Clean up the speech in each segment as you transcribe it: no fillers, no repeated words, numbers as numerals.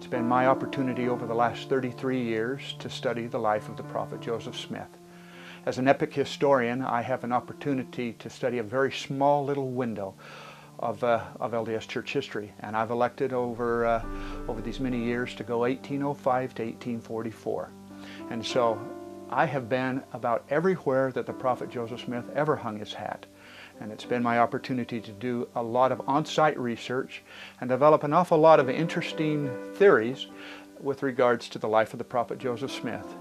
It's been my opportunity over the last 33 years to study the life of the prophet Joseph Smith. As an epic historian, I have an opportunity to study a very small little window of LDS church history, and I've elected over these many years to go 1805 to 1844. And so I have been about everywhere that the prophet Joseph Smith ever hung his hat. And it's been my opportunity to do a lot of on-site research and develop an awful lot of interesting theories with regards to the life of the prophet Joseph Smith.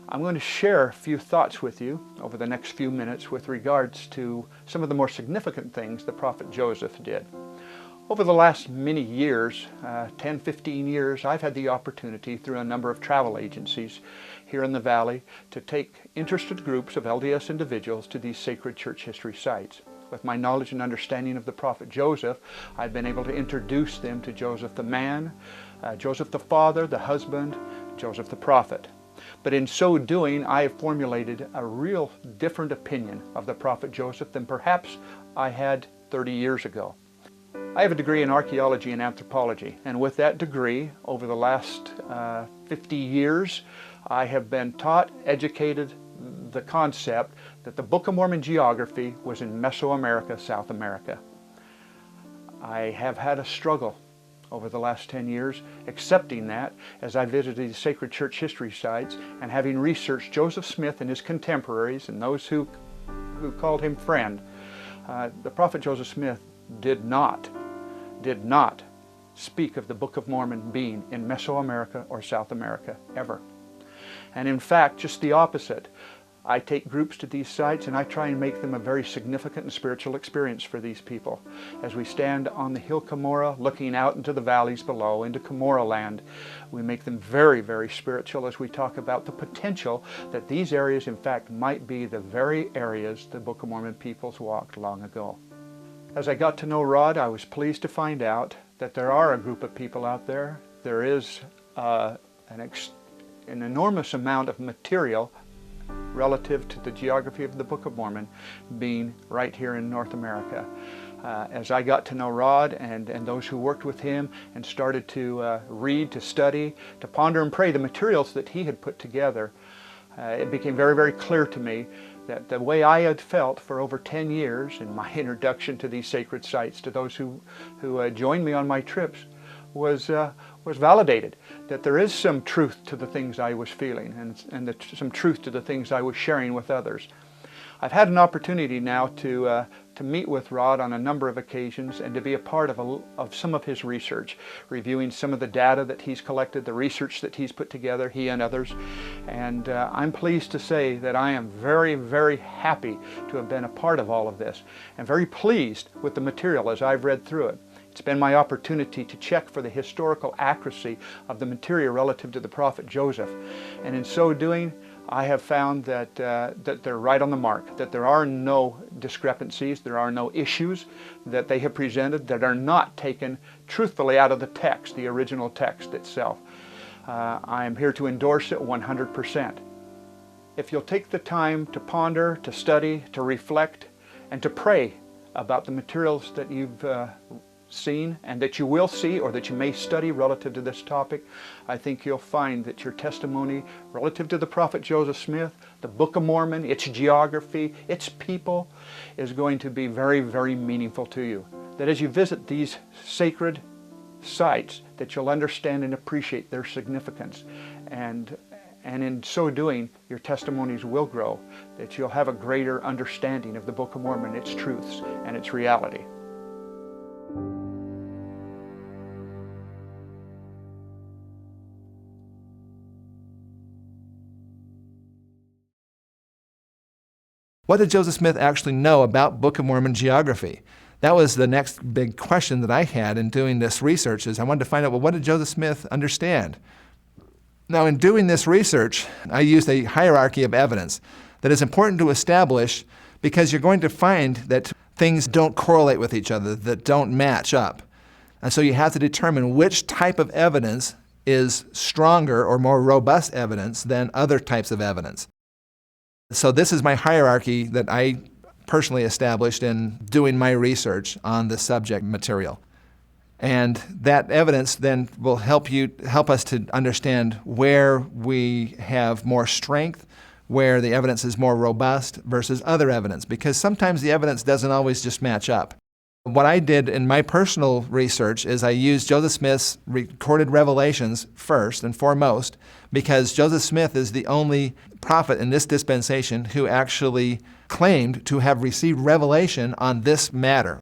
I'm going to share a few thoughts with you over the next few minutes with regards to some of the more significant things the prophet Joseph did. Over the last many years, 10, 15 years, I've had the opportunity through a number of travel agencies here in the Valley to take interested groups of LDS individuals to these sacred church history sites. With my knowledge and understanding of the prophet Joseph, I've been able to introduce them to Joseph the man, Joseph the father, the husband, Joseph the prophet. But in so doing, I have formulated a real different opinion of the prophet Joseph than perhaps I had 30 years ago. I have a degree in archaeology and anthropology, and with that degree, over the last 50 years, I have been taught, educated, the concept that the Book of Mormon geography was in Mesoamerica, South America. I have had a struggle over the last 10 years accepting that as I visited these sacred church history sites and having researched Joseph Smith and his contemporaries and those who called him friend. The prophet Joseph Smith did not speak of the Book of Mormon being in Mesoamerica or South America, ever. And in fact, just the opposite. I take groups to these sites and I try and make them a very significant and spiritual experience for these people. As we stand on the hill Cumorah, looking out into the valleys below, into Cumorah land, we make them very, very spiritual as we talk about the potential that these areas, in fact, might be the very areas the Book of Mormon peoples walked long ago. As I got to know Rod, I was pleased to find out that there are a group of people out there. There is an enormous amount of material relative to the geography of the Book of Mormon being right here in North America. As I got to know Rod and those who worked with him and started to read, to study, to ponder and pray the materials that he had put together, it became very, very clear to me that the way I had felt for over 10 years in my introduction to these sacred sites, to those who joined me on my trips, was validated, that there is some truth to the things I was feeling and some truth to the things I was sharing with others. I've had an opportunity now to meet with Rod on a number of occasions and to be a part of some of his research, reviewing some of the data that he's collected, the research that he's put together, he and others. And I'm pleased to say that I am very, very happy to have been a part of all of this and very pleased with the material as I've read through it. It's been my opportunity to check for the historical accuracy of the material relative to the prophet Joseph. And in so doing, I have found that they're right on the mark, that there are no discrepancies, there are no issues that they have presented that are not taken truthfully out of the text, the original text itself. I am here to endorse it 100%. If you'll take the time to ponder, to study, to reflect, and to pray about the materials that you've seen and that you will see or that you may study relative to this topic, I think you'll find that your testimony relative to the prophet Joseph Smith, the Book of Mormon, its geography, its people, is going to be very, very meaningful to you. That as you visit these sacred sites, that you'll understand and appreciate their significance, and in so doing, your testimonies will grow, that you'll have a greater understanding of the Book of Mormon, its truths, and its reality. What did Joseph Smith actually know about Book of Mormon geography? That was the next big question that I had in doing this research, is I wanted to find out, well, what did Joseph Smith understand? Now, in doing this research, I used a hierarchy of evidence that is important to establish because you're going to find that things don't correlate with each other, that don't match up. And so you have to determine which type of evidence is stronger or more robust evidence than other types of evidence. So this is my hierarchy that I personally established in doing my research on the subject material. And that evidence then will help us to understand where we have more strength, where the evidence is more robust versus other evidence, because sometimes the evidence doesn't always just match up. What I did in my personal research is I used Joseph Smith's recorded revelations first and foremost, because Joseph Smith is the only prophet in this dispensation who actually claimed to have received revelation on this matter,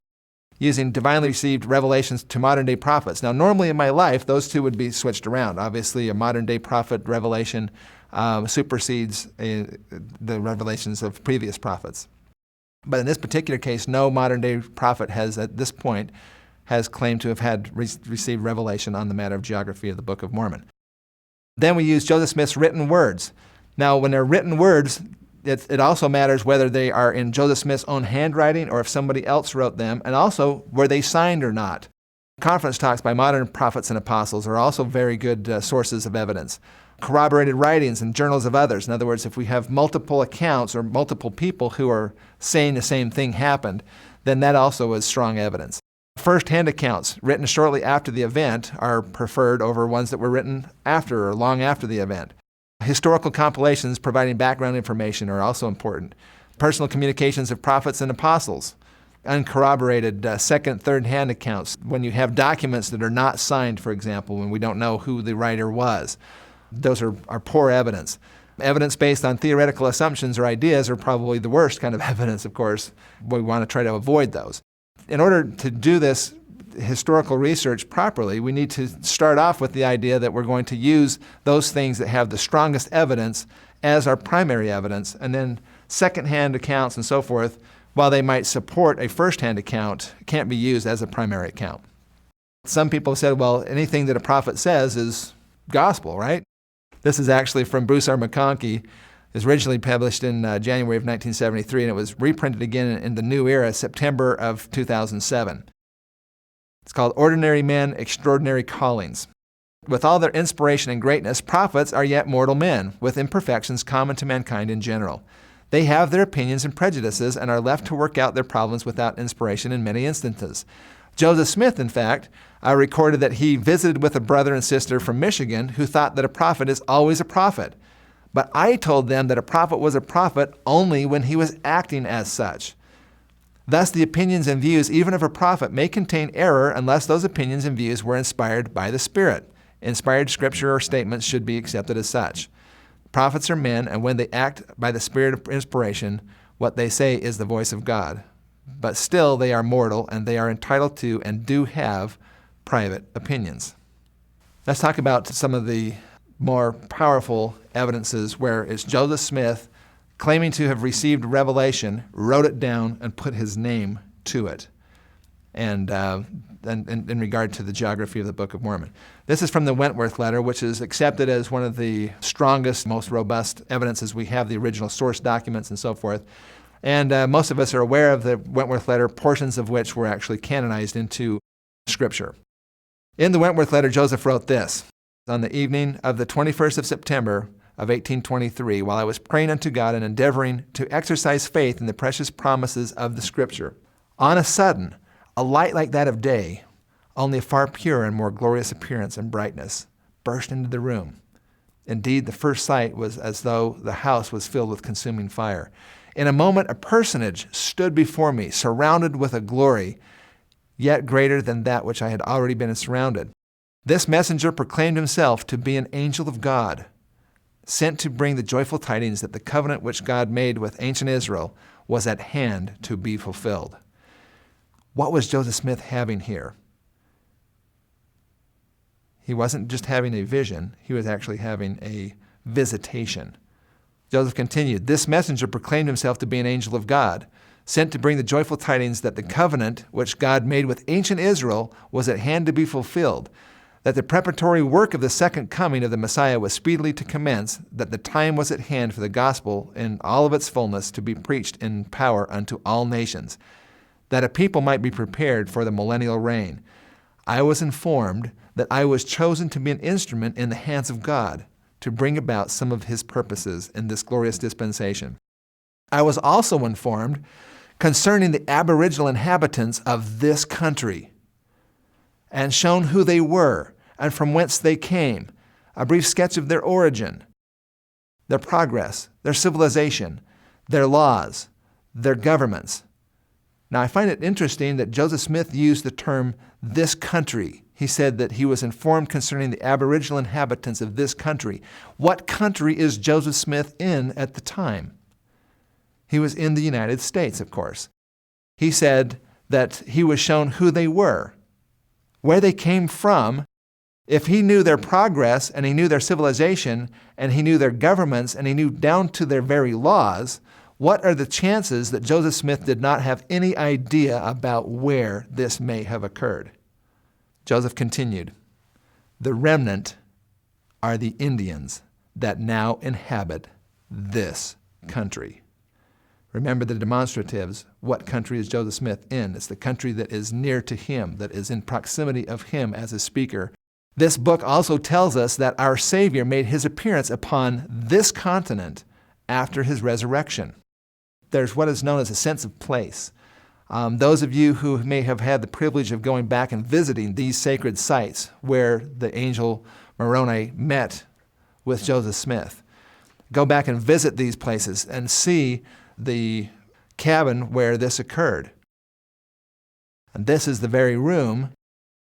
using divinely received revelations to modern-day prophets. Now, normally in my life, those two would be switched around. Obviously, a modern-day prophet revelation supersedes the revelations of previous prophets. But in this particular case, no modern-day prophet has, at this point, has claimed to have received revelation on the matter of geography of the Book of Mormon. Then we use Joseph Smith's written words. Now, when they're written words, it also matters whether they are in Joseph Smith's own handwriting or if somebody else wrote them, and also were they signed or not. Conference talks by modern prophets and apostles are also very good sources of evidence. Corroborated writings and journals of others. In other words, if we have multiple accounts or multiple people who are saying the same thing happened, then that also is strong evidence. First-hand accounts written shortly after the event are preferred over ones that were written after or long after the event. Historical compilations providing background information are also important. Personal communications of prophets and apostles. Uncorroborated second, third-hand accounts. When you have documents that are not signed, for example, when we don't know who the writer was. Those are poor evidence. Evidence based on theoretical assumptions or ideas are probably the worst kind of evidence, of course. We want to try to avoid those. In order to do this historical research properly, we need to start off with the idea that we're going to use those things that have the strongest evidence as our primary evidence, and then second-hand accounts and so forth, while they might support a first-hand account, can't be used as a primary account. Some people have said, well, anything that a prophet says is gospel, right? This is actually from Bruce R. McConkie. It was originally published in January of 1973, and it was reprinted again in the New Era, September of 2007. It's called Ordinary Men, Extraordinary Callings. With all their inspiration and greatness, prophets are yet mortal men, with imperfections common to mankind in general. They have their opinions and prejudices and are left to work out their problems without inspiration in many instances. Joseph Smith, in fact, recorded that he visited with a brother and sister from Michigan who thought that a prophet is always a prophet. But I told them that a prophet was a prophet only when he was acting as such. Thus, the opinions and views even of a prophet may contain error unless those opinions and views were inspired by the Spirit. Inspired scripture or statements should be accepted as such. Prophets are men, and when they act by the Spirit of inspiration, what they say is the voice of God. But still, they are mortal, and they are entitled to and do have private opinions. Let's talk about some of the more powerful evidences where it's Joseph Smith claiming to have received revelation, wrote it down, and put his name to it, and in regard to the geography of the Book of Mormon. This is from the Wentworth Letter, which is accepted as one of the strongest, most robust evidences. We have the original source documents and so forth. And most of us are aware of the Wentworth Letter, portions of which were actually canonized into Scripture. In the Wentworth Letter, Joseph wrote this: on the evening of the 21st of September of 1823, while I was praying unto God and endeavoring to exercise faith in the precious promises of the Scripture, on a sudden, a light like that of day, only a far purer and more glorious appearance and brightness, burst into the room. Indeed, the first sight was as though the house was filled with consuming fire. In a moment, a personage stood before me, surrounded with a glory yet greater than that which I had already been surrounded. This messenger proclaimed himself to be an angel of God, sent to bring the joyful tidings that the covenant which God made with ancient Israel was at hand to be fulfilled. What was Joseph Smith having here? He wasn't just having a vision, he was actually having a visitation. Joseph continued, this messenger proclaimed himself to be an angel of God, sent to bring the joyful tidings that the covenant which God made with ancient Israel was at hand to be fulfilled, that the preparatory work of the second coming of the Messiah was speedily to commence, that the time was at hand for the gospel in all of its fullness to be preached in power unto all nations, that a people might be prepared for the millennial reign. I was informed that I was chosen to be an instrument in the hands of God to bring about some of his purposes in this glorious dispensation. I was also informed concerning the aboriginal inhabitants of this country. and shown who they were and from whence they came, a brief sketch of their origin, their progress, their civilization, their laws, their governments. Now, I find it interesting that Joseph Smith used the term "this country." He said that he was informed concerning the aboriginal inhabitants of this country. What country is Joseph Smith in at the time? He was in the United States, of course. He said that he was shown who they were, where they came from. If he knew their progress and he knew their civilization and he knew their governments and he knew down to their very laws, what are the chances that Joseph Smith did not have any idea about where this may have occurred? Joseph continued, "The remnant are the Indians that now inhabit this country." Remember the demonstratives. What country is Joseph Smith in? It's the country that is near to him, that is in proximity of him as a speaker. This book also tells us that our Savior made his appearance upon this continent after his resurrection. There's what is known as a sense of place. Those of you who may have had the privilege of going back and visiting these sacred sites where the angel Moroni met with Joseph Smith, go back and visit these places and see the cabin where this occurred. And this is the very room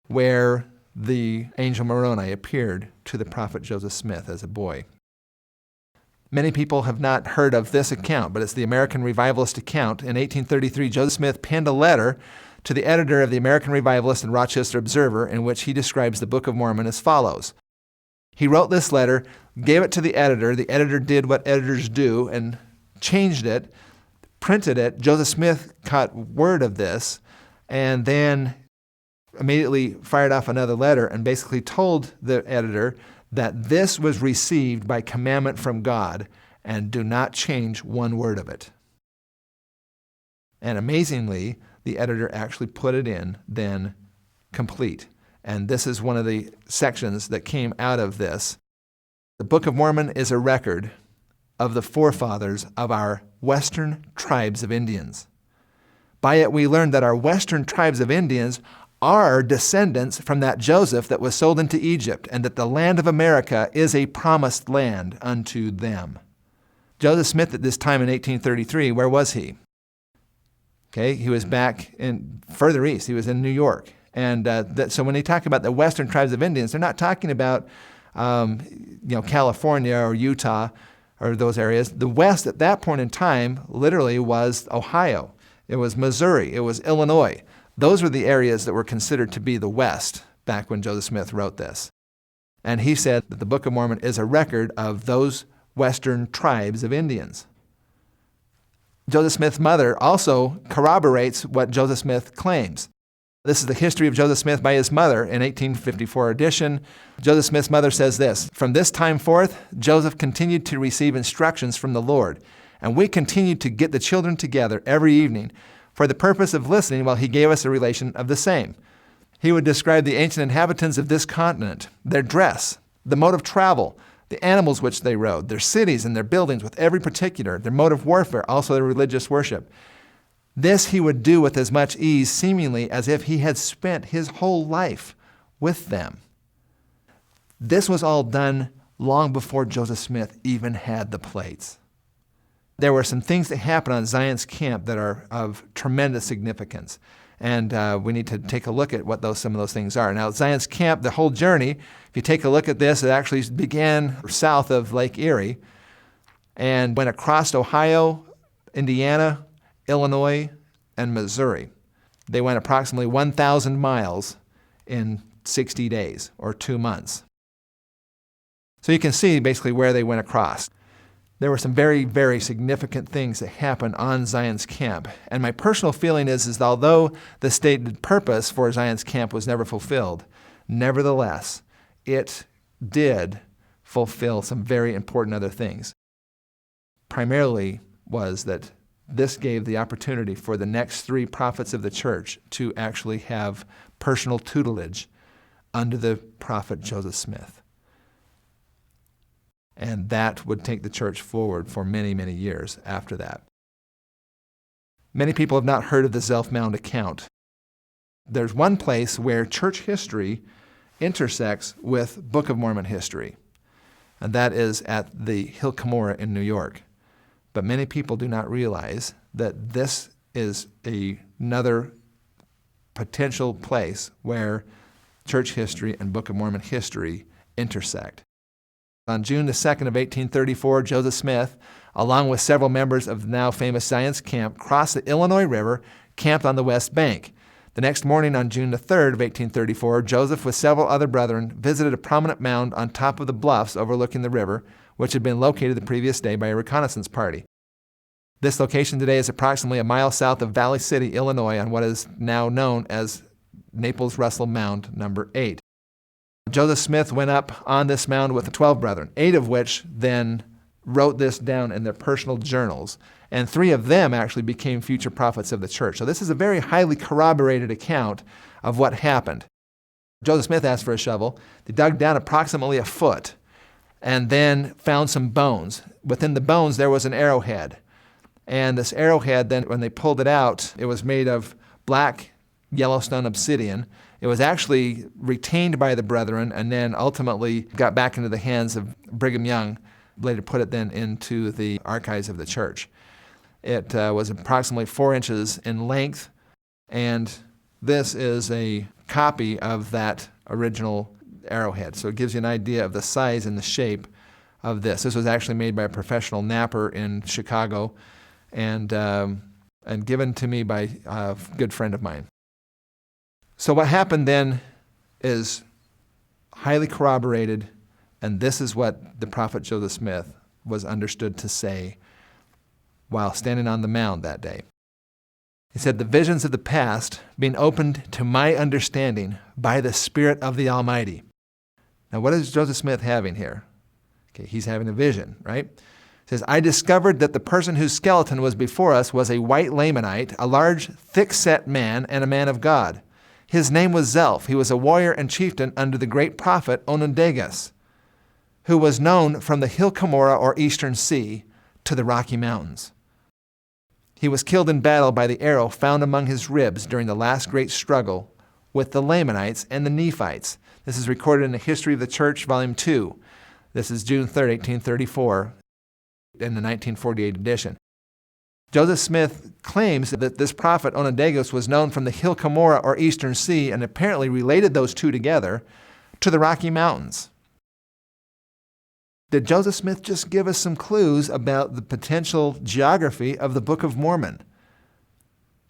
where the angel Moroni appeared to the prophet Joseph Smith as a boy. Many people have not heard of this account, but it's the American Revivalist account. In 1833, Joseph Smith penned a letter to the editor of the American Revivalist and Rochester Observer in which he describes the Book of Mormon as follows. He wrote this letter, gave it to the editor. The editor did what editors do and changed it, printed it. Joseph Smith caught word of this and then immediately fired off another letter and basically told the editor that this was received by commandment from God and do not change one word of it. And amazingly, the editor actually put it in then complete. And this is one of the sections that came out of this. The Book of Mormon is a record of the forefathers of our Western tribes of Indians. By it we learn that our Western tribes of Indians are descendants from that Joseph that was sold into Egypt, and that the land of America is a promised land unto them. Joseph Smith at this time in 1833, where was he? Okay, he was back in further east. He was in New York. And so when they talk about the Western tribes of Indians, they're not talking about California or Utah or those areas. The West at that point in time literally was Ohio. It was Missouri. It was Illinois. Those were the areas that were considered to be the West back when Joseph Smith wrote this. And he said that the Book of Mormon is a record of those Western tribes of Indians. Joseph Smith's mother also corroborates what Joseph Smith claims. This is the history of Joseph Smith by his mother in 1854 edition. Joseph Smith's mother says this, "From this time forth, Joseph continued to receive instructions from the Lord, and we continued to get the children together every evening for the purpose of listening while he gave us a relation of the same. He would describe the ancient inhabitants of this continent, their dress, the mode of travel, the animals which they rode, their cities and their buildings with every particular, their mode of warfare, also their religious worship. This he would do with as much ease, seemingly as if he had spent his whole life with them." This was all done long before Joseph Smith even had the plates. There were some things that happened on Zion's camp that are of tremendous significance. And we need to take a look at what some of those things are. Now, Zion's camp, the whole journey, if you take a look at this, it actually began south of Lake Erie and went across Ohio, Indiana, Illinois, and Missouri. They went approximately 1,000 miles in 60 days or 2 months. So you can see basically where they went across. There were some very, very significant things that happened on Zion's camp. And my personal feeling is that although the stated purpose for Zion's camp was never fulfilled, nevertheless, it did fulfill some very important other things. Primarily was that this gave the opportunity for the next 3 prophets of the church to actually have personal tutelage under the prophet Joseph Smith. And that would take the church forward for many, many years after that. Many people have not heard of the Zelf Mound account. There's one place where church history intersects with Book of Mormon history, and that is at the Hill Cumorah in New York. But many people do not realize that this is another potential place where church history and Book of Mormon history intersect. On June the 2nd of 1834, Joseph Smith, along with several members of the now famous Zion's Camp, crossed the Illinois River, camped on the west bank. The next morning, on June the 3rd of 1834, Joseph, with several other brethren, visited a prominent mound on top of the bluffs overlooking the river, which had been located the previous day by a reconnaissance party. This location today is approximately a mile south of Valley City, Illinois, on what is now known as Naples-Russell Mound number 8. Joseph Smith went up on this mound with the 12 brethren, 8 of which then wrote this down in their personal journals, and 3 of them actually became future prophets of the church. So this is a very highly corroborated account of what happened. Joseph Smith asked for a shovel. They dug down approximately a foot and then found some bones. Within the bones, there was an arrowhead. And this arrowhead, then, when they pulled it out, it was made of black Yellowstone obsidian. It was actually retained by the brethren and then ultimately got back into the hands of Brigham Young, later put it then into the archives of the church. It was approximately 4 inches in length, and this is a copy of that original arrowhead. So it gives you an idea of the size and the shape of this. This was actually made by a professional napper in Chicago and given to me by a good friend of mine. So what happened then is highly corroborated, and this is what the prophet Joseph Smith was understood to say while standing on the mound that day. He said, "The visions of the past being opened to my understanding by the Spirit of the Almighty." Now, what is Joseph Smith having here? Okay, he's having a vision, right? He says, "I discovered that the person whose skeleton was before us was a white Lamanite, a large, thick-set man, and a man of God. His name was Zelph. He was a warrior and chieftain under the great prophet Onondagas, who was known from the Hill Cumorah or Eastern Sea to the Rocky Mountains. He was killed in battle by the arrow found among his ribs during the last great struggle with the Lamanites and the Nephites." This is recorded in the History of the Church, Volume 2. This is June 3rd, 1834, in the 1948 edition. Joseph Smith claims that this prophet Onondagas was known from the Hill Cumorah or Eastern Sea and apparently related those two together to the Rocky Mountains. Did Joseph Smith just give us some clues about the potential geography of the Book of Mormon?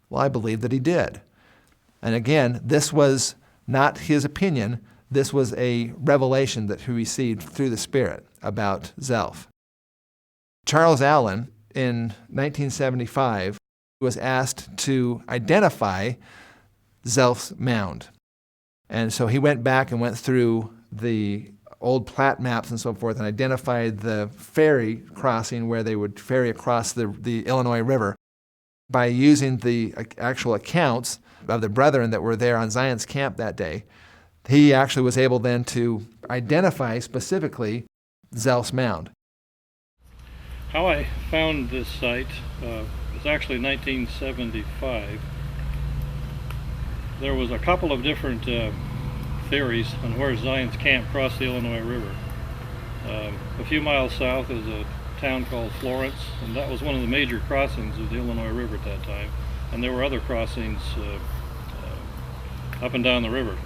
Well, I believe that he did. And again, this was not his opinion. This was a revelation that he received through the Spirit about Zelph. Charles Allen, in 1975, was asked to identify Zelph's mound. And so he went back and went through the old plat maps and so forth and identified the ferry crossing where they would ferry across the Illinois River by using the actual accounts of the brethren that were there on Zion's Camp that day. He actually was able then to identify specifically Zelph's mound. How I found this site was actually 1975. There was a couple of different theories on where Zion's Camp crossed the Illinois River. A few miles south is a town called Florence, and that was one of the major crossings of the Illinois River at that time. And there were other crossings up and down the river.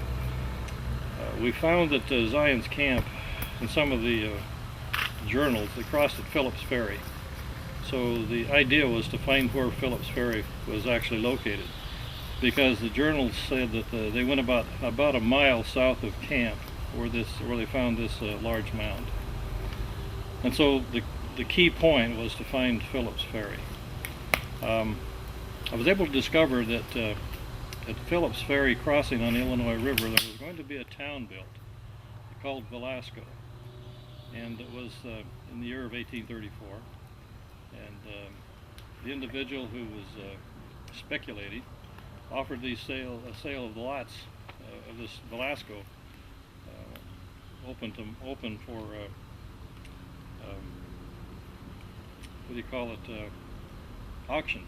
We found that Zion's Camp, in some of the journals, they crossed at Phillips Ferry. So the idea was to find where Phillips Ferry was actually located, because the journals said that they went about a mile south of camp where they found this large mound. And so the key point was to find Phillips Ferry. I was able to discover that at Phillips Ferry crossing on the Illinois River there was going to be a town built called Velasco, and it was in the year of 1834. And the individual who was speculating offered a sale of the lots of this Velasco open for what do you call it, auction.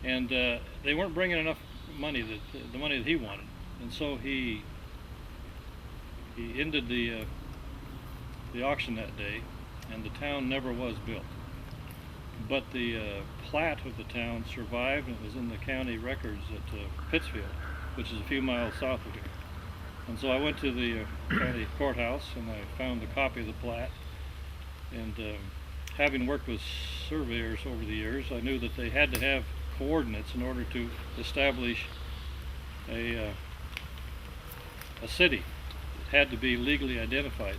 And they weren't bringing enough money that he wanted, and so he ended the auction that day, and the town never was built. But the plat of the town survived, and it was in the county records at Pittsfield, which is a few miles south of here. And so I went to the county courthouse and I found a copy of the plat. And having worked with surveyors over the years, I knew that they had to have coordinates in order to establish a city. It had to be legally identified.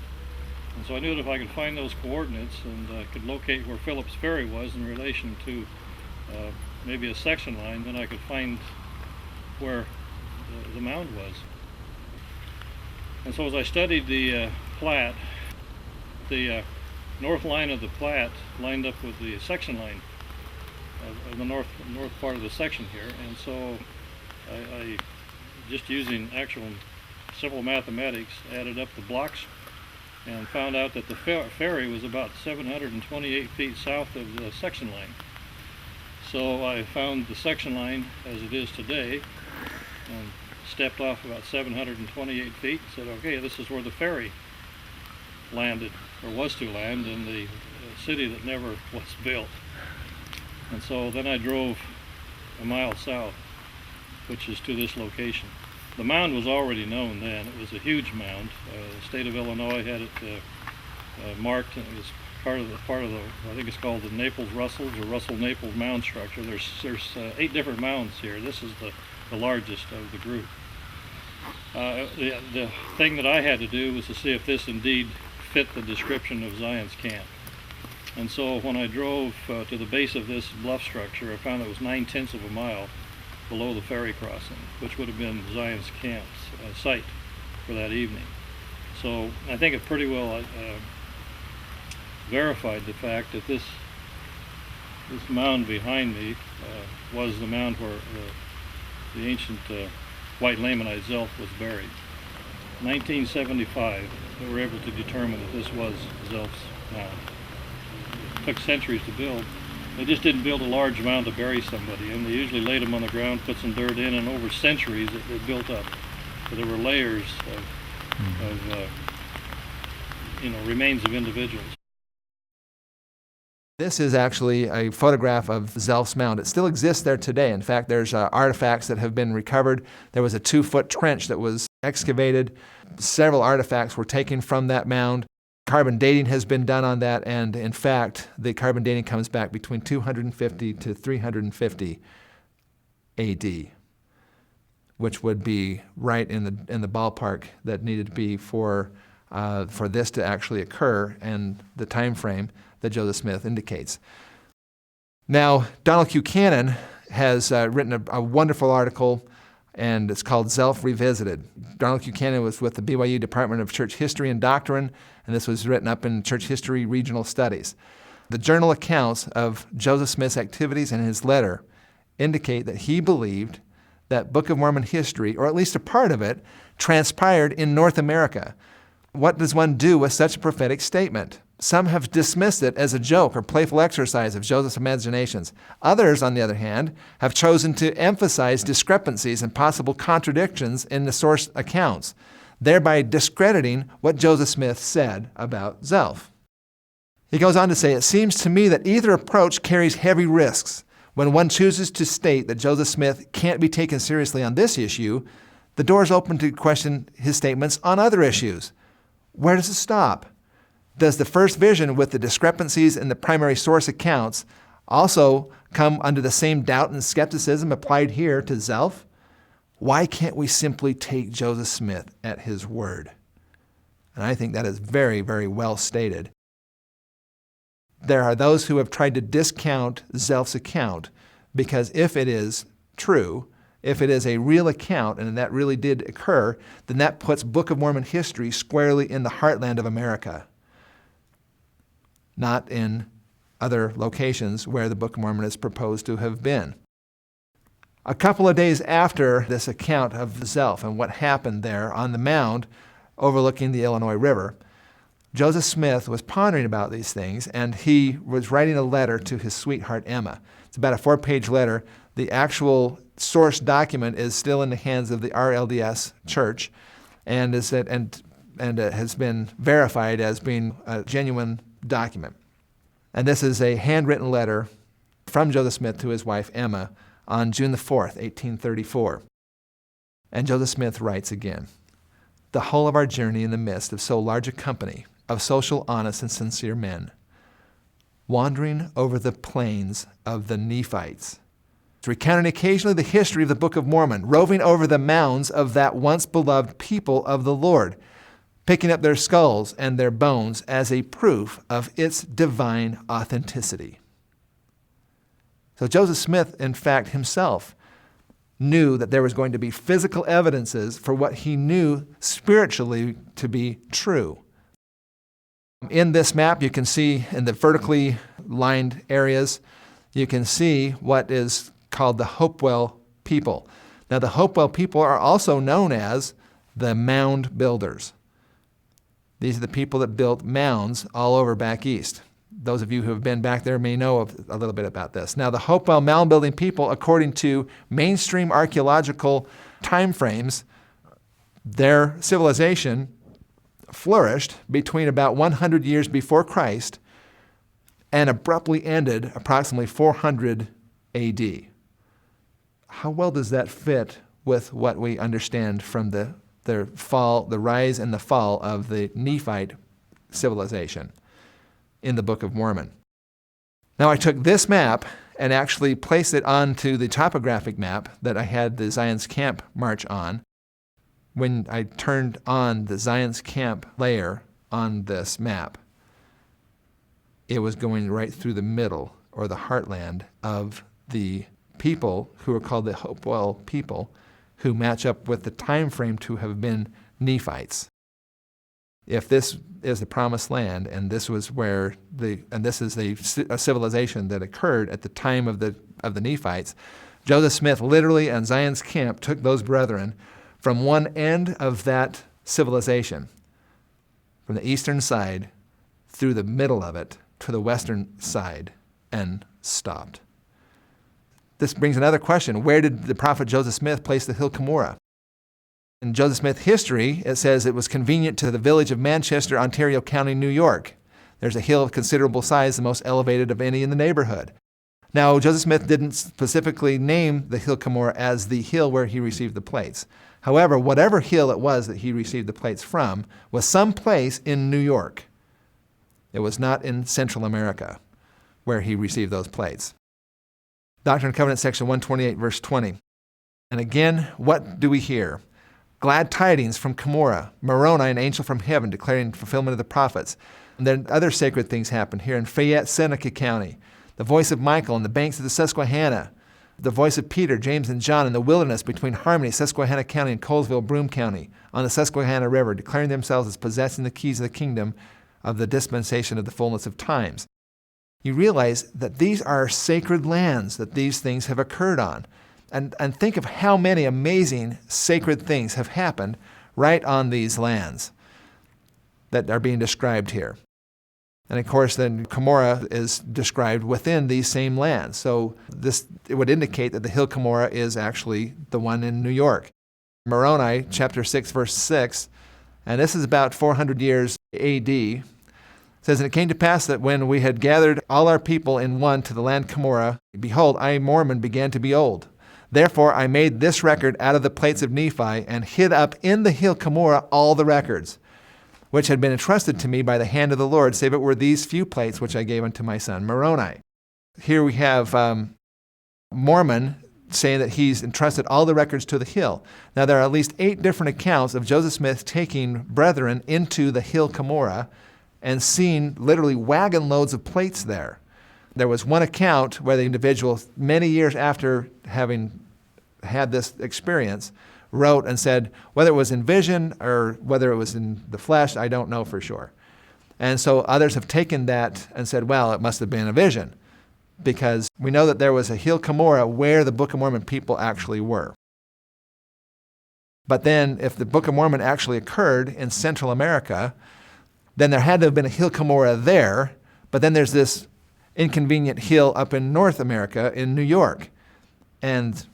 And so I knew that if I could find those coordinates and could locate where Phillips Ferry was in relation to maybe a section line, then I could find where the mound was. And so as I studied the plat, the north line of the plat lined up with the section line of the north part of the section here. And so I just using actual simple mathematics, added up the blocks and found out that the ferry was about 728 feet south of the section line. So I found the section line as it is today and stepped off about 728 feet and said, okay, this is where the ferry landed, or was to land, in the city that never was built. And so then I drove a mile south, which is to this location. The mound was already known then. It was a huge mound. The state of Illinois had it marked, and it was part of the I think it's called the Naples-Russells or Russell-Naples mound structure. There's 8 different mounds here. This is the largest of the group. The thing that I had to do was to see if this indeed fit the description of Zion's camp. And so when I drove to the base of this bluff structure, I found it was 9/10 of a mile below the ferry crossing, which would have been Zion's camp's site for that evening. So I think it pretty well verified the fact that this mound behind me was the mound where the ancient white Lamanite Zelph was buried. 1975, they were able to determine that this was Zelph's mound. It took centuries to build. They just didn't build a large mound to bury somebody in. They usually laid them on the ground, put some dirt in, and over centuries it built up. So there were layers of remains of individuals. This is actually a photograph of Zelph's mound. It still exists there today. In fact, there's artifacts that have been recovered. There was a 2-foot trench that was excavated. Several artifacts were taken from that mound. Carbon dating has been done on that, and in fact, the carbon dating comes back between 250 to 350 AD, which would be right in the ballpark that needed to be for this to actually occur and the time frame that Joseph Smith indicates. Now, Donald Q. Cannon has written a wonderful article, and it's called Zelph Revisited. Donald Q. Cannon was with the BYU Department of Church History and Doctrine, and this was written up in Church History Regional Studies. The journal accounts of Joseph Smith's activities and his letter indicate that he believed that Book of Mormon history, or at least a part of it, transpired in North America. What does one do with such a prophetic statement? Some have dismissed it as a joke or playful exercise of Joseph's imaginations. Others, on the other hand, have chosen to emphasize discrepancies and possible contradictions in the source accounts, thereby discrediting what Joseph Smith said about Zelph. He goes on to say, "It seems to me that either approach carries heavy risks. When one chooses to state that Joseph Smith can't be taken seriously on this issue, the door is open to question his statements on other issues. Where does it stop? Does the first vision with the discrepancies in the primary source accounts also come under the same doubt and skepticism applied here to Zelph? Why can't we simply take Joseph Smith at his word?" And I think that is very, very well stated. There are those who have tried to discount Zelph's account because if it is true, if it is a real account and that really did occur, then that puts Book of Mormon history squarely in the heartland of America, not in other locations where the Book of Mormon is proposed to have been. A couple of days after this account of Zelph and what happened there on the mound overlooking the Illinois River, Joseph Smith was pondering about these things, and he was writing a letter to his sweetheart, Emma. It's about a 4-page letter. The actual source document is still in the hands of the RLDS Church, and has been verified as being a genuine document. And this is a handwritten letter from Joseph Smith to his wife Emma on June the 4th, 1834. And Joseph Smith writes again, "The whole of our journey in the midst of so large a company of social, honest, and sincere men, wandering over the plains of the Nephites, recounting occasionally the history of the Book of Mormon, roving over the mounds of that once beloved people of the Lord, picking up their skulls and their bones as a proof of its divine authenticity." So Joseph Smith, in fact, himself knew that there was going to be physical evidences for what he knew spiritually to be true. In this map, you can see in the vertically lined areas, you can see what is called the Hopewell people. Now, the Hopewell people are also known as the Mound Builders. These are the people that built mounds all over back east. Those of you who have been back there may know a little bit about this. Now, the Hopewell mound building people, according to mainstream archaeological timeframes, their civilization flourished between about 100 years before Christ and abruptly ended approximately 400 AD. How well does that fit with what we understand from the rise and the fall of the Nephite civilization in the Book of Mormon? Now, I took this map and actually placed it onto the topographic map that I had the Zion's Camp march on. When I turned on the Zion's Camp layer on this map, it was going right through the middle, or the heartland, of the people who are called the Hopewell people, who match up with the time frame to have been Nephites. If this is the promised land, and this was where this is a civilization that occurred at the time of the Nephites, Joseph Smith literally on Zion's Camp took those brethren from one end of that civilization, from the eastern side through the middle of it to the western side, and stopped. This brings another question. Where did the prophet Joseph Smith place the hill Cumorah? In Joseph Smith history, it says it was convenient to the village of Manchester, Ontario County, New York. There's a hill of considerable size, the most elevated of any in the neighborhood. Now, Joseph Smith didn't specifically name the hill Cumorah as the hill where he received the plates. However, whatever hill it was that he received the plates from was some place in New York. It was not in Central America where he received those plates. Doctrine and Covenants, section 128, verse 20. And again, what do we hear? Glad tidings from Cumorah, Moroni, an angel from heaven, declaring fulfillment of the prophets. And then other sacred things happen here in Fayette, Seneca County. The voice of Michael on the banks of the Susquehanna. The voice of Peter, James, and John in the wilderness between Harmony, Susquehanna County, and Colesville, Broome County, on the Susquehanna River, declaring themselves as possessing the keys of the kingdom of the dispensation of the fullness of times. You realize that these are sacred lands that these things have occurred on. And think of how many amazing sacred things have happened right on these lands that are being described here. And of course, then Cumorah is described within these same lands. So it would indicate that the hill Cumorah is actually the one in New York. Moroni, chapter 6, verse 6, and this is about 400 years AD, says, "And it came to pass that when we had gathered all our people in one to the land Cumorah, behold, I, Mormon, began to be old. Therefore I made this record out of the plates of Nephi, and hid up in the hill Cumorah all the records, which had been entrusted to me by the hand of the Lord, save it were these few plates which I gave unto my son Moroni." Here we have Mormon saying that he's entrusted all the records to the hill. Now, there are at least 8 different accounts of Joseph Smith taking brethren into the hill Cumorah and seeing literally wagon loads of plates there. There was one account where the individual, many years after having had this experience, wrote and said, whether it was in vision or whether it was in the flesh, I don't know for sure. And so others have taken that and said, well, it must have been a vision, because we know that there was a hill Cumorah where the Book of Mormon people actually were. But then if the Book of Mormon actually occurred in Central America, then there had to have been a hill Cumorah there, but then there's this inconvenient hill up in North America in New York. And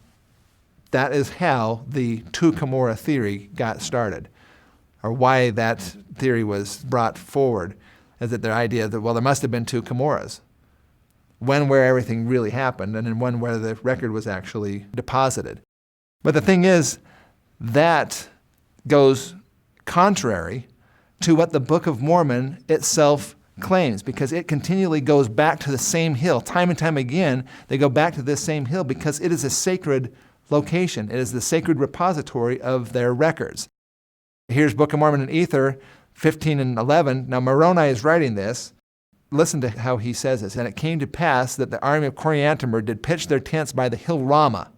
that is how the two Cumorah theory got started, or why that theory was brought forward, is that the idea that, well, there must have been two Cumorahs. One where everything really happened, and then one where the record was actually deposited. But the thing is, that goes contrary to what the Book of Mormon itself claims, because it continually goes back to the same hill. Time and time again, they go back to this same hill because it is a sacred location. It is the sacred repository of their records. Here's Book of Mormon and Ether 15 and 11. Now, Moroni is writing this. Listen to how he says this. And it came to pass that the army of Coriantumr did pitch their tents by the hill Ramah.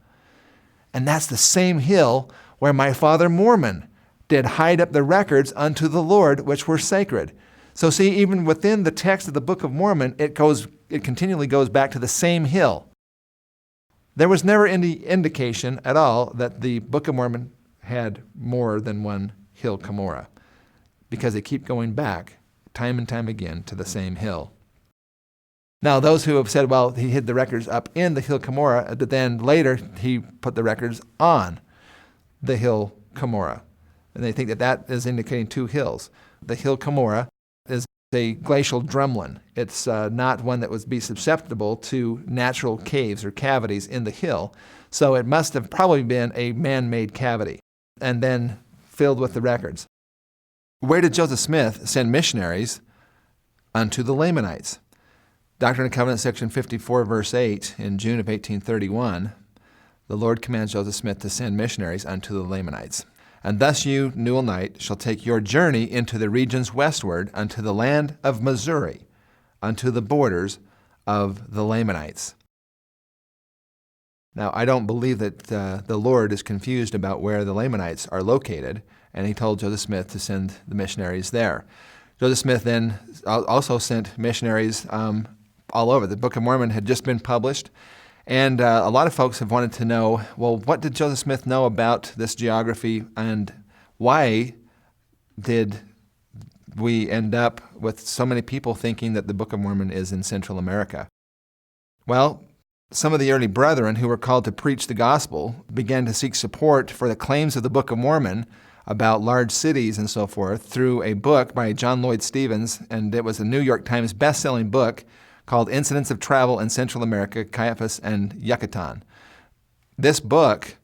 And that's the same hill where my father Mormon did hide up the records unto the Lord, which were sacred. So see, even within the text of the Book of Mormon, it continually goes back to the same hill. There was never any indication at all that the Book of Mormon had more than one hill Cumorah, because they keep going back time and time again to the same hill. Now, those who have said, well, he hid the records up in the hill Cumorah, but then later he put the records on the hill Cumorah. And they think that that is indicating two hills. The hill Cumorah is a glacial drumlin. It's not one that would be susceptible to natural caves or cavities in the hill. So it must have probably been a man-made cavity and then filled with the records. Where did Joseph Smith send missionaries? Unto the Lamanites. Doctrine and Covenants, section 54, verse 8, in June of 1831, the Lord commands Joseph Smith to send missionaries unto the Lamanites. And thus you, Newell Knight, shall take your journey into the regions westward unto the land of Missouri, unto the borders of the Lamanites. Now, I don't believe that the Lord is confused about where the Lamanites are located, and he told Joseph Smith to send the missionaries there. Joseph Smith then also sent missionaries all over. The Book of Mormon had just been published, and a lot of folks have wanted to know, well, what did Joseph Smith know about this geography, and why did we end up with so many people thinking that the Book of Mormon is in Central America? Well, some of the early brethren who were called to preach the gospel began to seek support for the claims of the Book of Mormon about large cities and so forth through a book by John Lloyd Stevens, and it was a New York Times best-selling book called Incidents of Travel in Central America, Caiaphas and Yucatan. This book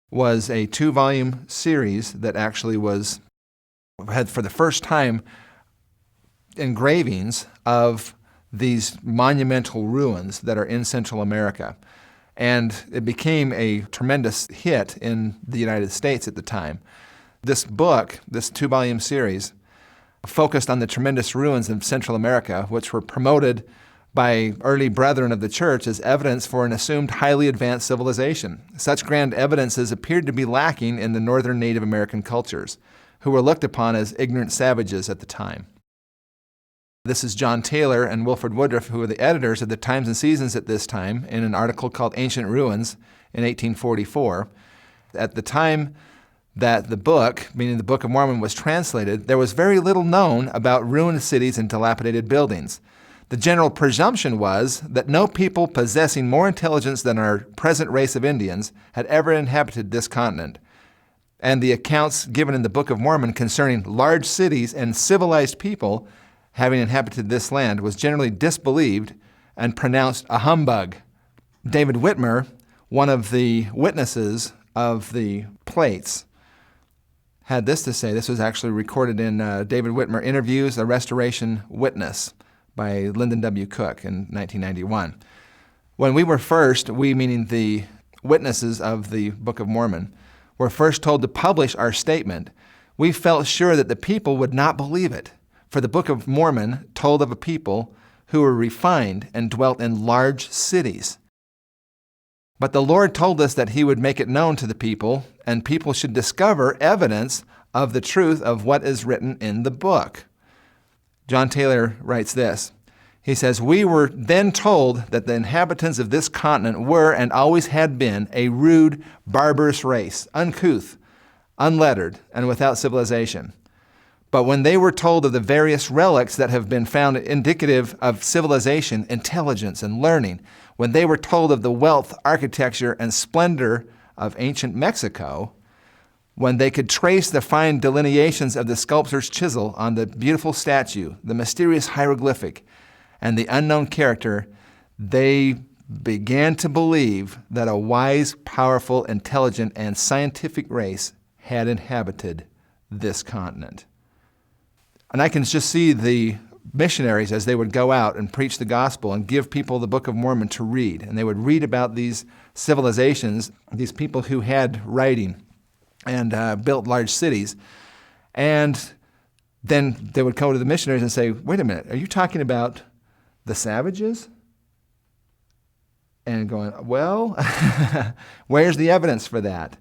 was a 2-volume series that actually had for the first time engravings of these monumental ruins that are in Central America. And it became a tremendous hit in the United States at the time. This book, this 2-volume series, focused on the tremendous ruins of Central America, which were promoted by early brethren of the church as evidence for an assumed highly advanced civilization. Such grand evidences appeared to be lacking in the northern Native American cultures, who were looked upon as ignorant savages at the time. This is John Taylor and Wilford Woodruff, who were the editors of the Times and Seasons at this time, in an article called Ancient Ruins in 1844. At the time that the book, meaning the Book of Mormon, was translated, there was very little known about ruined cities and dilapidated buildings. The general presumption was that no people possessing more intelligence than our present race of Indians had ever inhabited this continent. And the accounts given in the Book of Mormon concerning large cities and civilized people having inhabited this land was generally disbelieved and pronounced a humbug. David Whitmer, one of the witnesses of the plates, had this to say. This was actually recorded in David Whitmer Interviews, a Restoration Witness by Lyndon W. Cook in 1991. When we meaning the witnesses of the Book of Mormon, were first told to publish our statement, we felt sure that the people would not believe it. For the Book of Mormon told of a people who were refined and dwelt in large cities. But the Lord told us that he would make it known to the people, and people should discover evidence of the truth of what is written in the book. John Taylor writes this. He says, we were then told that the inhabitants of this continent were and always had been a rude, barbarous race, uncouth, unlettered, and without civilization. But when they were told of the various relics that have been found indicative of civilization, intelligence, and learning, when they were told of the wealth, architecture, and splendor of ancient Mexico, when they could trace the fine delineations of the sculptor's chisel on the beautiful statue, the mysterious hieroglyphic, and the unknown character, they began to believe that a wise, powerful, intelligent, and scientific race had inhabited this continent. And I can just see the missionaries as they would go out and preach the gospel and give people the Book of Mormon to read. And they would read about these civilizations, these people who had writing and built large cities. And then they would go to the missionaries and say, wait a minute, are you talking about the savages? And going, well, where's the evidence for that?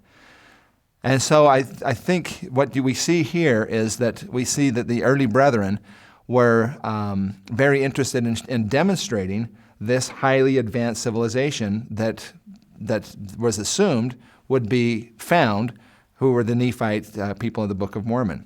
And so I think what we see here is that we see that the early brethren were very interested in demonstrating this highly advanced civilization that was assumed would be found, who were the Nephite people of the Book of Mormon.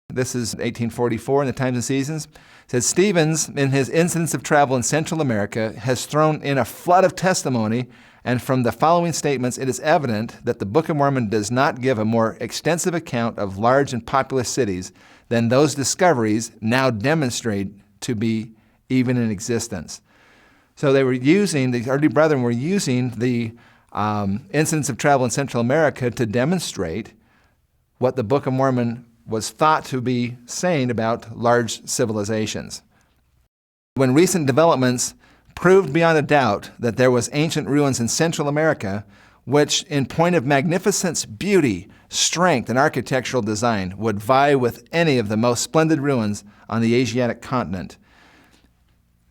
This is 1844 in the Times and Seasons. It says, Stevens, in his Incidents of Travel in Central America, has thrown in a flood of testimony, and from the following statements it is evident that the Book of Mormon does not give a more extensive account of large and populous cities than those discoveries now demonstrate to be even in existence. So the early brethren were using the Incidents of Travel in Central America to demonstrate what the Book of Mormon was thought to be saying about large civilizations. When recent developments proved beyond a doubt that there was ancient ruins in Central America, which in point of magnificence, beauty, strength, and architectural design would vie with any of the most splendid ruins on the Asiatic continent.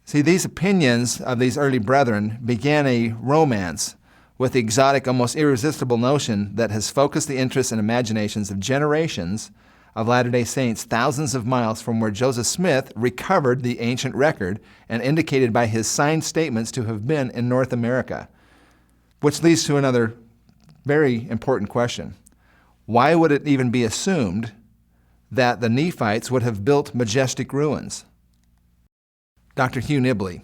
See, these opinions of these early brethren began a romance with the exotic, almost irresistible notion that has focused the interests and imaginations of generations of Latter-day Saints thousands of miles from where Joseph Smith recovered the ancient record and indicated by his signed statements to have been in North America. Which leads to another very important question. Why would it even be assumed that the Nephites would have built majestic ruins? Dr. Hugh Nibley,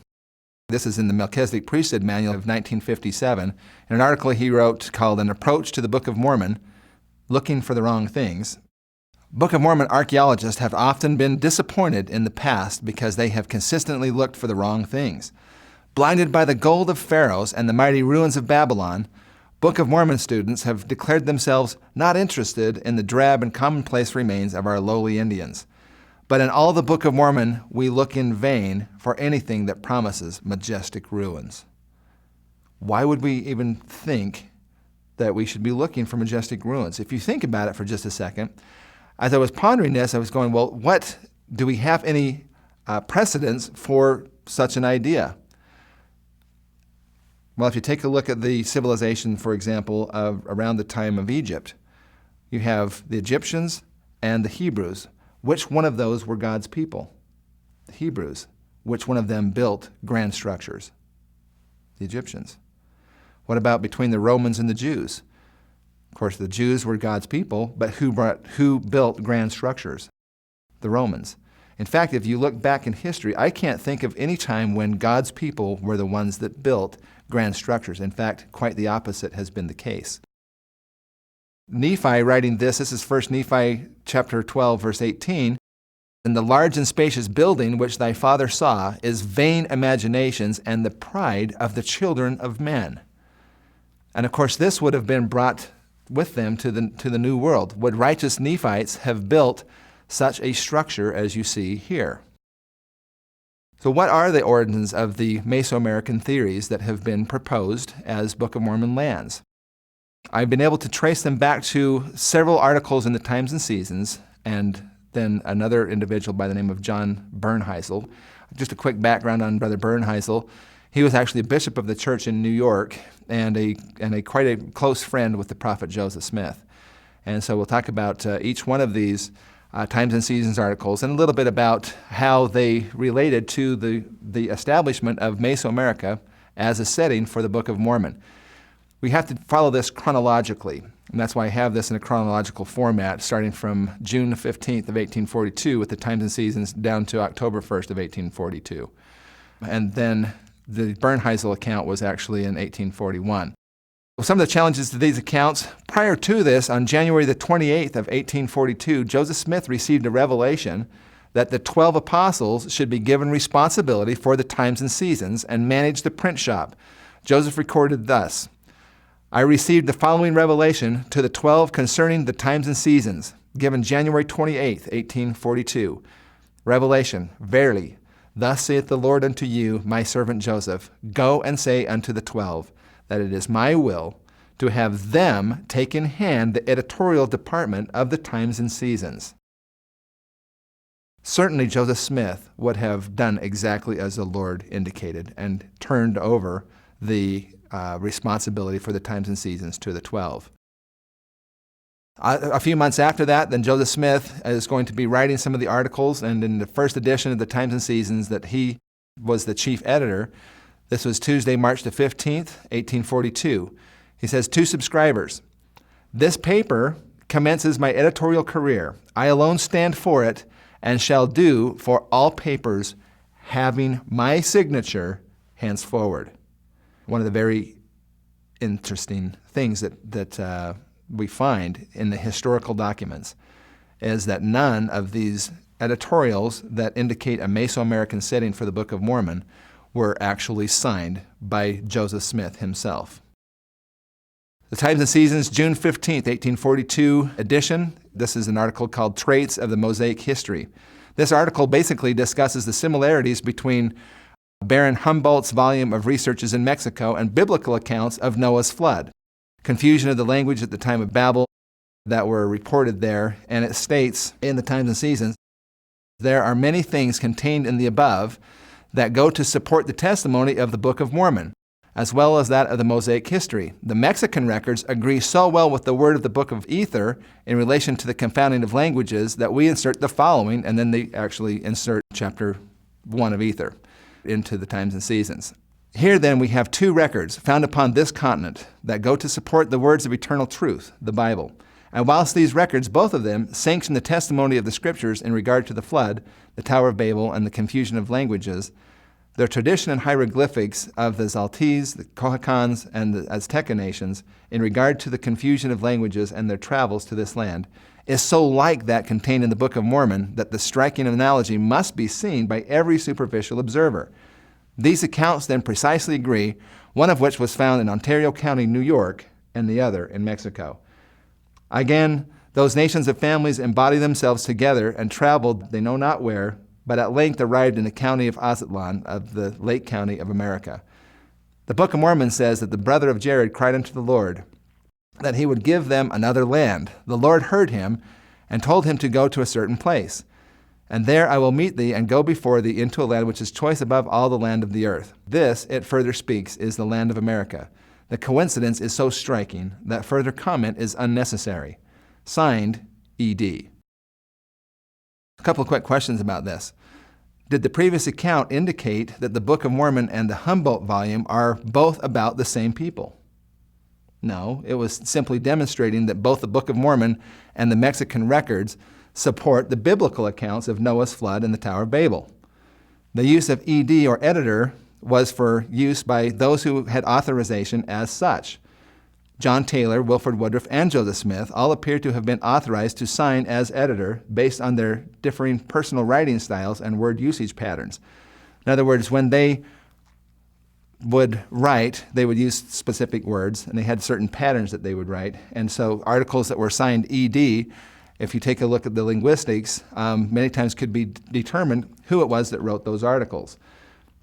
this is in the Melchizedek Priesthood Manual of 1957, in an article he wrote called An Approach to the Book of Mormon, Looking for the Wrong Things. Book of Mormon archaeologists have often been disappointed in the past because they have consistently looked for the wrong things. Blinded by the gold of pharaohs and the mighty ruins of Babylon, Book of Mormon students have declared themselves not interested in the drab and commonplace remains of our lowly Indians. But in all the Book of Mormon, we look in vain for anything that promises majestic ruins. Why would we even think that we should be looking for majestic ruins? If you think about it for just a second, as I was pondering this, I was going, well, do we have any precedents for such an idea? Well, if you take a look at the civilization, for example, of around the time of Egypt, you have the Egyptians and the Hebrews. Which one of those were God's people? The Hebrews. Which one of them built grand structures? The Egyptians. What about between the Romans and the Jews? Of course, the Jews were God's people, but who built grand structures? The Romans. In fact, if you look back in history, I can't think of any time when God's people were the ones that built grand structures. In fact, quite the opposite has been the case. Nephi writing this is 1 Nephi chapter 12, verse 18. And the large and spacious building which thy father saw is vain imaginations and the pride of the children of men. And of course, this would have been brought with them to the New World. Would righteous Nephites have built such a structure as you see here? So what are the origins of the Mesoamerican theories that have been proposed as Book of Mormon lands? I've been able to trace them back to several articles in the Times and Seasons, and then another individual by the name of John Bernheisel. Just a quick background on Brother Bernheisel. He was actually a bishop of the church in New York and quite a close friend with the prophet Joseph Smith. And so we'll talk about each one of these Times and Seasons articles and a little bit about how they related to the establishment of Mesoamerica as a setting for the Book of Mormon. We have to follow this chronologically, and that's why I have this in a chronological format, starting from June 15th of 1842 with the times and seasons down to October 1st of 1842. And then the Bernheisel account was actually in 1841. Well, some of the challenges to these accounts, prior to this, on January the 28th of 1842, Joseph Smith received a revelation that the 12 apostles should be given responsibility for the times and seasons and manage the print shop. Joseph recorded thus, I received the following revelation to the 12 concerning the times and seasons, given January 28th, 1842. Revelation, verily, thus saith the Lord unto you, my servant Joseph, go and say unto the 12, that it is my will to have them take in hand the editorial department of the times and seasons. Certainly Joseph Smith would have done exactly as the Lord indicated and turned over the responsibility for the times and seasons to the 12. A few months after that, then Joseph Smith is going to be writing some of the articles, and in the first edition of the Times and Seasons that he was the chief editor, this was Tuesday, March the 15th, 1842. He says, to subscribers, this paper commences my editorial career. I alone stand for it and shall do for all papers having my signature henceforward. One of the very interesting things that we find in the historical documents is that none of these editorials that indicate a Mesoamerican setting for the Book of Mormon were actually signed by Joseph Smith himself. The Times and Seasons, June 15th, 1842 edition. This is an article called Traits of the Mosaic History. This article basically discusses the similarities between Baron Humboldt's volume of researches in Mexico and biblical accounts of Noah's flood, confusion of the language at the time of Babel that were reported there, and it states in the Times and Seasons, there are many things contained in the above that go to support the testimony of the Book of Mormon, as well as that of the Mosaic history. The Mexican records agree so well with the word of the Book of Ether in relation to the confounding of languages that we insert the following, and then they actually insert chapter 1 of Ether into the Times and Seasons. Here then we have two records found upon this continent that go to support the words of eternal truth, the Bible. And whilst these records, both of them, sanction the testimony of the Scriptures in regard to the flood, the Tower of Babel, and the confusion of languages, their tradition and hieroglyphics of the Zaltese, the Cohicans, and the Azteca nations in regard to the confusion of languages and their travels to this land is so like that contained in the Book of Mormon that the striking analogy must be seen by every superficial observer. These accounts then precisely agree, one of which was found in Ontario County, New York, and the other in Mexico. Again, those nations of families embody themselves together and traveled they know not where, but at length arrived in the county of Aztlan of the Lake County of America. The Book of Mormon says that the brother of Jared cried unto the Lord that he would give them another land. The Lord heard him and told him to go to a certain place. And there I will meet thee and go before thee into a land which is choice above all the land of the earth. This, it further speaks, is the land of America. The coincidence is so striking that further comment is unnecessary. Signed, E.D. A couple of quick questions about this. Did the previous account indicate that the Book of Mormon and the Humboldt volume are both about the same people? No, it was simply demonstrating that both the Book of Mormon and the Mexican records support the biblical accounts of Noah's flood and the Tower of Babel. The use of ED or editor was for use by those who had authorization as such. John Taylor, Wilford Woodruff, and Joseph Smith all appear to have been authorized to sign as editor based on their differing personal writing styles and word usage patterns. In other words, when they would write, they would use specific words, and they had certain patterns that they would write. And so articles that were signed ED, if you take a look at the linguistics, many times could be determined who it was that wrote those articles.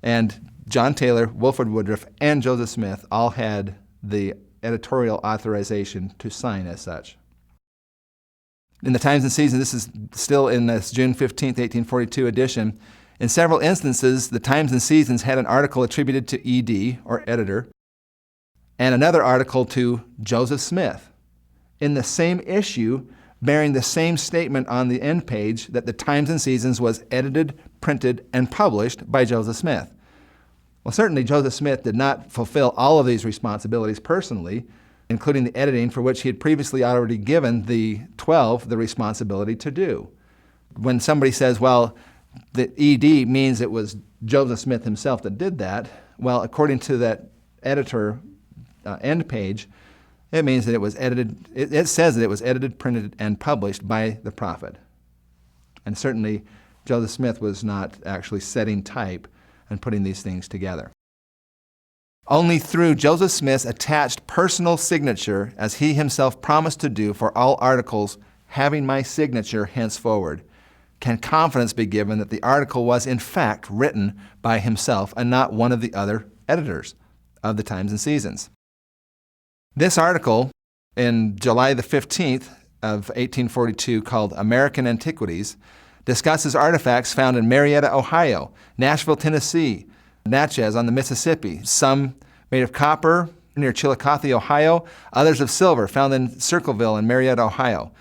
And John Taylor, Wilford Woodruff, and Joseph Smith all had the editorial authorization to sign as such. In the Times and Seasons, this is still in this June 15th, 1842 edition. In several instances, the Times and Seasons had an article attributed to ED, or editor, and another article to Joseph Smith in the same issue, bearing the same statement on the end page that the Times and Seasons was edited, printed, and published by Joseph Smith. Well, certainly Joseph Smith did not fulfill all of these responsibilities personally, including the editing, for which he had previously already given the 12 the responsibility to do. When somebody says, well, the ED means it was Joseph Smith himself that did that, well, according to that editor end page, it means that it was edited, it says that it was edited, printed, and published by the prophet. And certainly Joseph Smith was not actually setting type and putting these things together. Only through Joseph Smith's attached personal signature, as he himself promised to do for all articles having my signature henceforward, can confidence be given that the article was in fact written by himself and not one of the other editors of the Times and Seasons. This article in July the 15th of 1842, called American Antiquities, discusses artifacts found in Marietta, Ohio, Nashville, Tennessee, Natchez on the Mississippi, some made of copper near Chillicothe, Ohio, others of silver found in Circleville and Marietta, Ohio.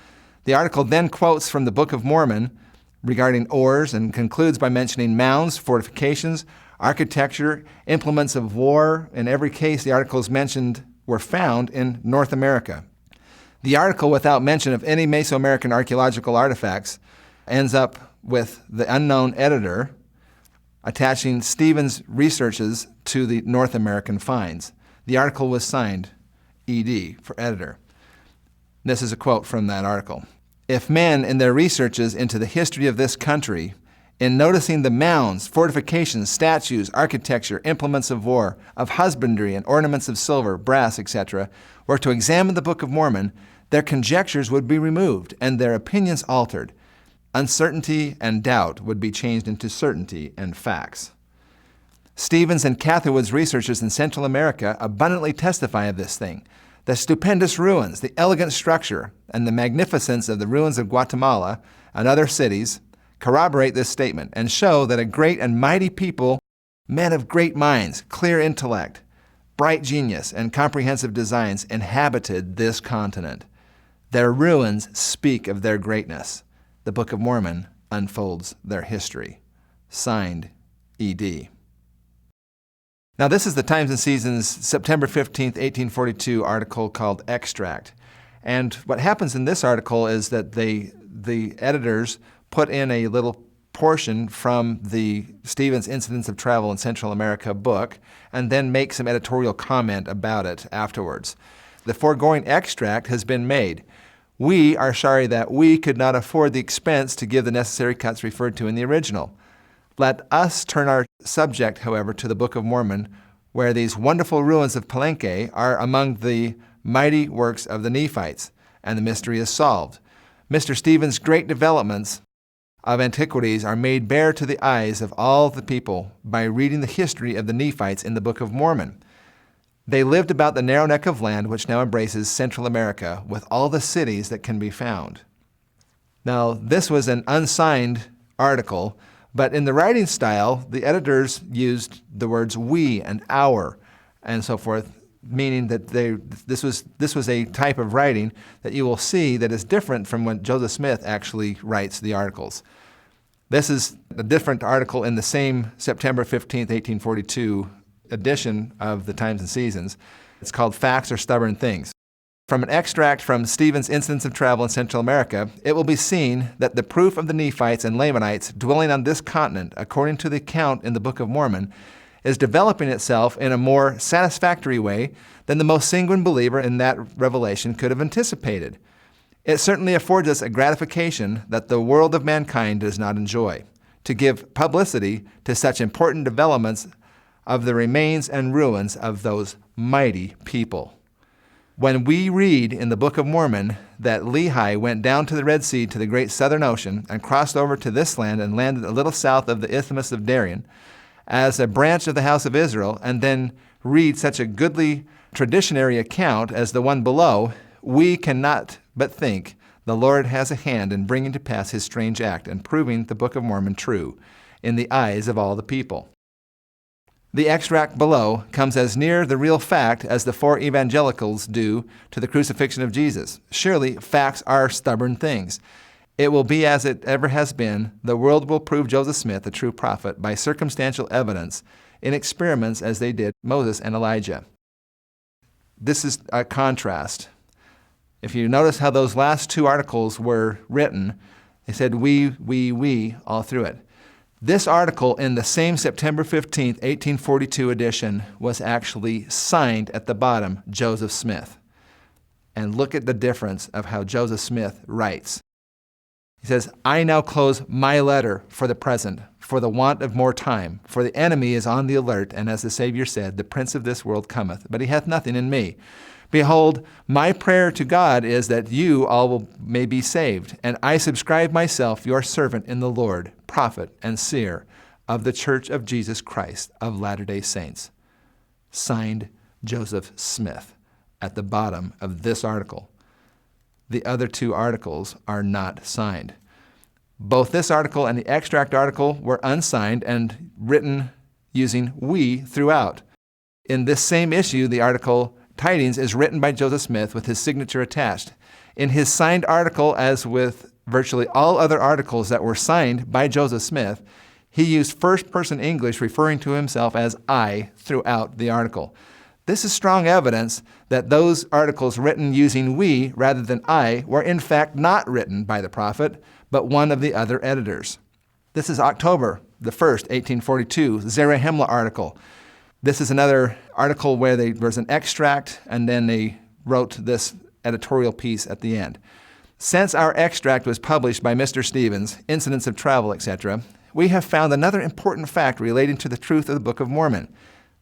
The article then quotes from the Book of Mormon regarding ores and concludes by mentioning mounds, fortifications, architecture, implements of war. In every case, the articles mentioned were found in North America. The article, without mention of any Mesoamerican archaeological artifacts, ends up with the unknown editor attaching Stevens' researches to the North American finds. The article was signed ED for editor. This is a quote from that article. If men in their researches into the history of this country, in noticing the mounds, fortifications, statues, architecture, implements of war, of husbandry, and ornaments of silver, brass, etc., were to examine the Book of Mormon, their conjectures would be removed and their opinions altered. Uncertainty and doubt would be changed into certainty and facts. Stevens and Catherwood's researchers in Central America abundantly testify of this thing. The stupendous ruins, the elegant structure, and the magnificence of the ruins of Guatemala and other cities corroborate this statement and show that a great and mighty people, men of great minds, clear intellect, bright genius, and comprehensive designs inhabited this continent. Their ruins speak of their greatness. The Book of Mormon unfolds their history. Signed, E.D. Now, this is the Times and Seasons September 15th, 1842 article called Extract. And what happens in this article is that the editors put in a little portion from the Stevens Incidents of Travel in Central America book and then make some editorial comment about it afterwards. The foregoing extract has been made. We are sorry that we could not afford the expense to give the necessary cuts referred to in the original. Let us turn our subject, however, to the Book of Mormon, where these wonderful ruins of Palenque are among the mighty works of the Nephites, and the mystery is solved. Mr. Stevens' great developments of Antiquities are made bare to the eyes of all the people by reading the history of the Nephites in the Book of Mormon. They lived about the narrow neck of land which now embraces Central America with all the cities that can be found. Now, this was an unsigned article, but in the writing style, the editors used the words we and our and so forth, meaning that this was a type of writing that you will see that is different from when Joseph Smith actually writes the articles. This is a different article in the same September 15th, 1842 edition of the Times and Seasons. It's called Facts or Stubborn Things. From an extract from Stevens' Incidents of Travel in Central America, it will be seen that the proof of the Nephites and Lamanites dwelling on this continent, according to the account in the Book of Mormon, is developing itself in a more satisfactory way than the most sanguine believer in that revelation could have anticipated. It certainly affords us a gratification that the world of mankind does not enjoy, to give publicity to such important developments of the remains and ruins of those mighty people. When we read in the Book of Mormon that Lehi went down to the Red Sea to the great southern ocean and crossed over to this land and landed a little south of the Isthmus of Darien as a branch of the house of Israel, and then read such a goodly traditionary account as the one below, we cannot but think the Lord has a hand in bringing to pass his strange act and proving the Book of Mormon true in the eyes of all the people. The extract below comes as near the real fact as the four evangelicals do to the crucifixion of Jesus. Surely facts are stubborn things. It will be as it ever has been. The world will prove Joseph Smith a true prophet by circumstantial evidence in experiments as they did Moses and Elijah. This is a contrast. If you notice how those last two articles were written, they said we all through it. This article in the same September 15th, 1842 edition was actually signed at the bottom, Joseph Smith. And look at the difference of how Joseph Smith writes. He says, I now close my letter for the present, for the want of more time, for the enemy is on the alert, and as the Savior said, the prince of this world cometh, but he hath nothing in me. Behold, my prayer to God is that you all may be saved, and I subscribe myself your servant in the Lord, prophet and seer of the Church of Jesus Christ of Latter-day Saints. Signed, Joseph Smith, at the bottom of this article. The other two articles are not signed. Both this article and the extract article were unsigned and written using we throughout. In this same issue, the article Tidings is written by Joseph Smith with his signature attached. In his signed article, as with virtually all other articles that were signed by Joseph Smith, he used first-person English referring to himself as I throughout the article. This is strong evidence that those articles written using we rather than I were in fact not written by the prophet, but one of the other editors. This is October the 1st, 1842, Zarahemla article. This is another article where there's an extract and then they wrote this editorial piece at the end. Since our extract was published by Mr. Stevens, Incidents of Travel, etc., we have found another important fact relating to the truth of the Book of Mormon.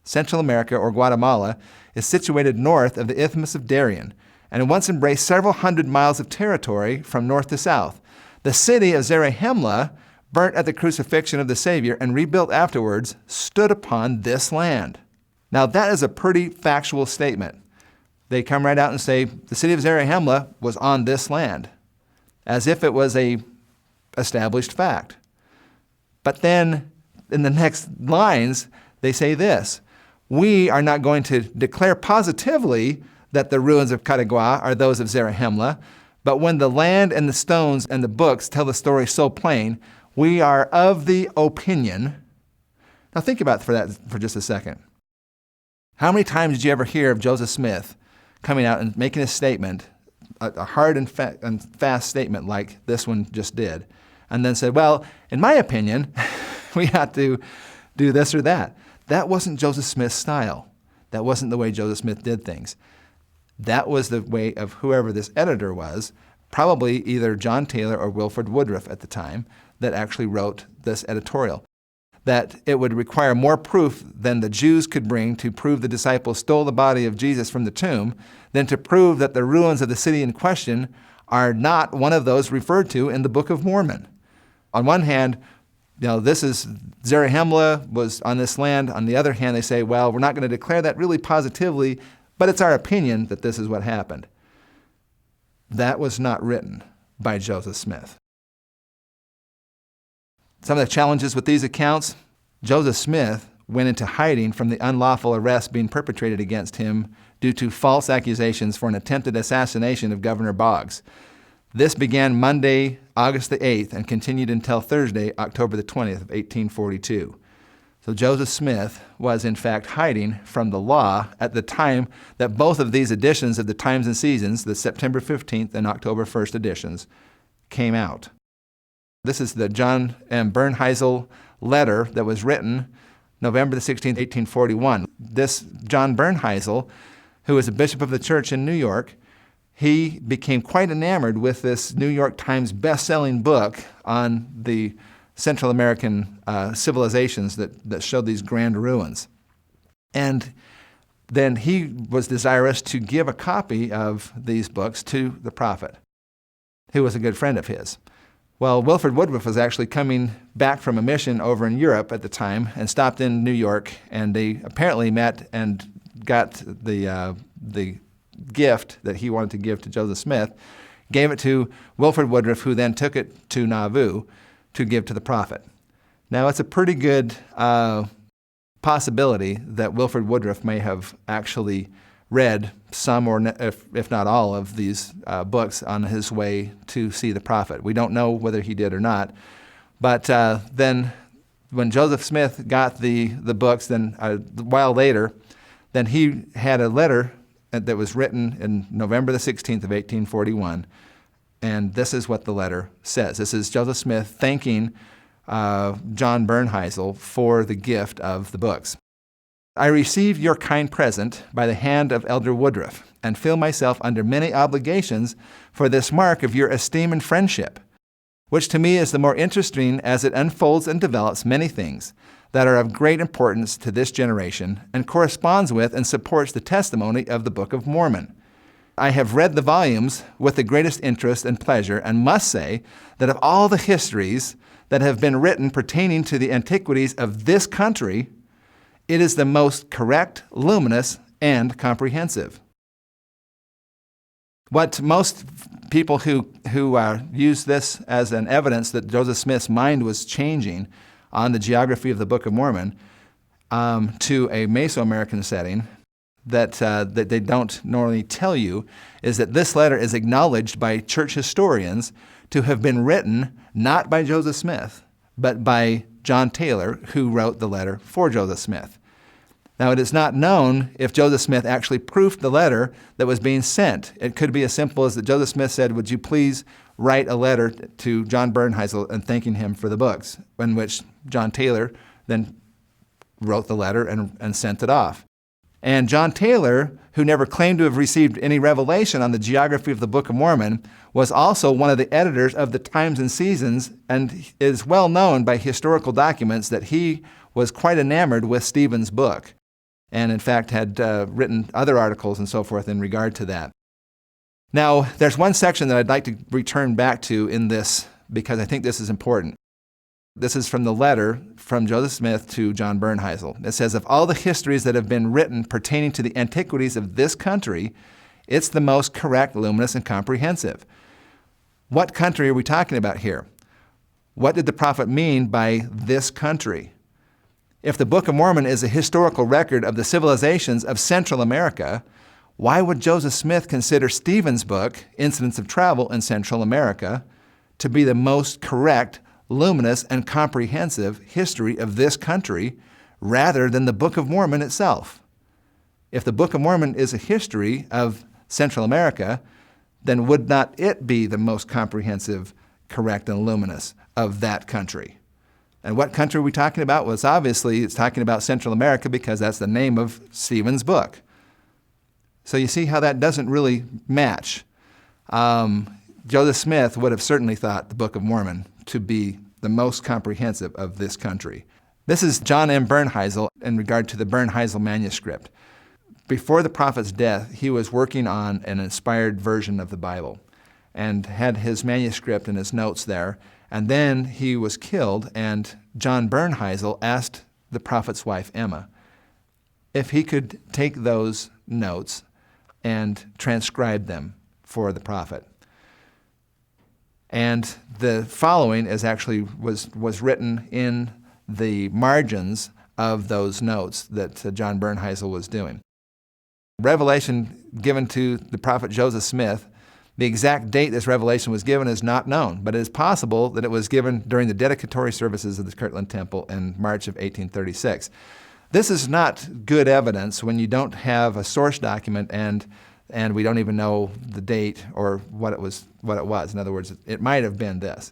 Central America, or Guatemala, is situated north of the Isthmus of Darien, and once embraced several hundred miles of territory from north to south. The city of Zarahemla, burnt at the crucifixion of the Savior and rebuilt afterwards, stood upon this land. Now that is a pretty factual statement. They come right out and say the city of Zarahemla was on this land, as if it was a established fact. But then in the next lines, they say this: we are not going to declare positively that the ruins of Catagua are those of Zarahemla, but when the land and the stones and the books tell the story so plain, we are of the opinion. Now think about that for just a second. How many times did you ever hear of Joseph Smith coming out and making a statement, a hard and fast statement like this one just did, and then said, well, in my opinion, we have to do this or that? That wasn't Joseph Smith's style. That wasn't the way Joseph Smith did things. That was the way of whoever this editor was, probably either John Taylor or Wilford Woodruff at the time, that actually wrote this editorial. That it would require more proof than the Jews could bring to prove the disciples stole the body of Jesus from the tomb, than to prove that the ruins of the city in question are not one of those referred to in the Book of Mormon. On one hand, this is Zarahemla was on this land. On the other hand, they say, well, we're not going to declare that really positively, but it's our opinion that this is what happened. That was not written by Joseph Smith. Some of the challenges with these accounts: Joseph Smith went into hiding from the unlawful arrest being perpetrated against him due to false accusations for an attempted assassination of Governor Boggs. This began Monday, August the 8th, and continued until Thursday, October the 20th of 1842. So Joseph Smith was in fact hiding from the law at the time that both of these editions of the Times and Seasons, the September 15th and October 1st editions, came out. This is the John M. Bernheisel letter that was written November the 16th, 1841. This John Bernheisel, who was a bishop of the church in New York, he became quite enamored with this New York Times best-selling book on the Central American civilizations that showed these grand ruins. And then he was desirous to give a copy of these books to the prophet, who was a good friend of his. Well, Wilford Woodruff was actually coming back from a mission over in Europe at the time and stopped in New York, and they apparently met and got the gift that he wanted to give to Joseph Smith, gave it to Wilford Woodruff, who then took it to Nauvoo to give to the prophet. Now, it's a pretty good possibility that Wilford Woodruff may have actually read some or if not all of these books on his way to see the prophet. We don't know whether he did or not, but then when Joseph Smith got the books, then a while later, then he had a letter that was written in November the 16th of 1841, and this is what the letter says. This is Joseph Smith thanking John Bernheisel for the gift of the books. I receive your kind present by the hand of Elder Woodruff, and feel myself under many obligations for this mark of your esteem and friendship, which to me is the more interesting as it unfolds and develops many things that are of great importance to this generation and corresponds with and supports the testimony of the Book of Mormon. I have read the volumes with the greatest interest and pleasure, and must say that of all the histories that have been written pertaining to the antiquities of this country, it is the most correct, luminous, and comprehensive. What most people who use this as an evidence that Joseph Smith's mind was changing on the geography of the Book of Mormon to a Mesoamerican setting that they don't normally tell you is that this letter is acknowledged by church historians to have been written not by Joseph Smith, but by John Taylor, who wrote the letter for Joseph Smith. Now, it is not known if Joseph Smith actually proofed the letter that was being sent. It could be as simple as that Joseph Smith said, would you please write a letter to John Bernheisel and thanking him for the books, in which John Taylor then wrote the letter and sent it off. And John Taylor, who never claimed to have received any revelation on the geography of the Book of Mormon, was also one of the editors of the Times and Seasons, and is well known by historical documents that he was quite enamored with Stephen's book, and in fact had written other articles and so forth in regard to that. Now, there's one section that I'd like to return back to in this, because I think this is important. This is from the letter from Joseph Smith to John Bernheisel. It says, of all the histories that have been written pertaining to the antiquities of this country, it's the most correct, luminous, and comprehensive. What country are we talking about here? What did the prophet mean by this country? If the Book of Mormon is a historical record of the civilizations of Central America, why would Joseph Smith consider Stephen's book, Incidents of Travel in Central America, to be the most correct, luminous, and comprehensive history of this country rather than the Book of Mormon itself? If the Book of Mormon is a history of Central America, then would not it be the most comprehensive, correct, and luminous of that country? And what country are we talking about? Well, it's talking about Central America because that's the name of Stephen's book. So you see how that doesn't really match. Joseph Smith would have certainly thought the Book of Mormon to be the most comprehensive of this country. This is John M. Bernheisel in regard to the Bernheisel manuscript. Before the prophet's death, he was working on an inspired version of the Bible and had his manuscript and his notes there. And then he was killed, and John Bernheisel asked the prophet's wife, Emma, if he could take those notes and transcribe them for the prophet. And the following is actually was written in the margins of those notes that John Bernheisel was doing. Revelation given to the prophet Joseph Smith, the exact date this revelation was given is not known, but it is possible that it was given during the dedicatory services of the Heartland Temple in March of 1836. This is not good evidence when you don't have a source document and we don't even know the date or what it was. In other words, it might have been this.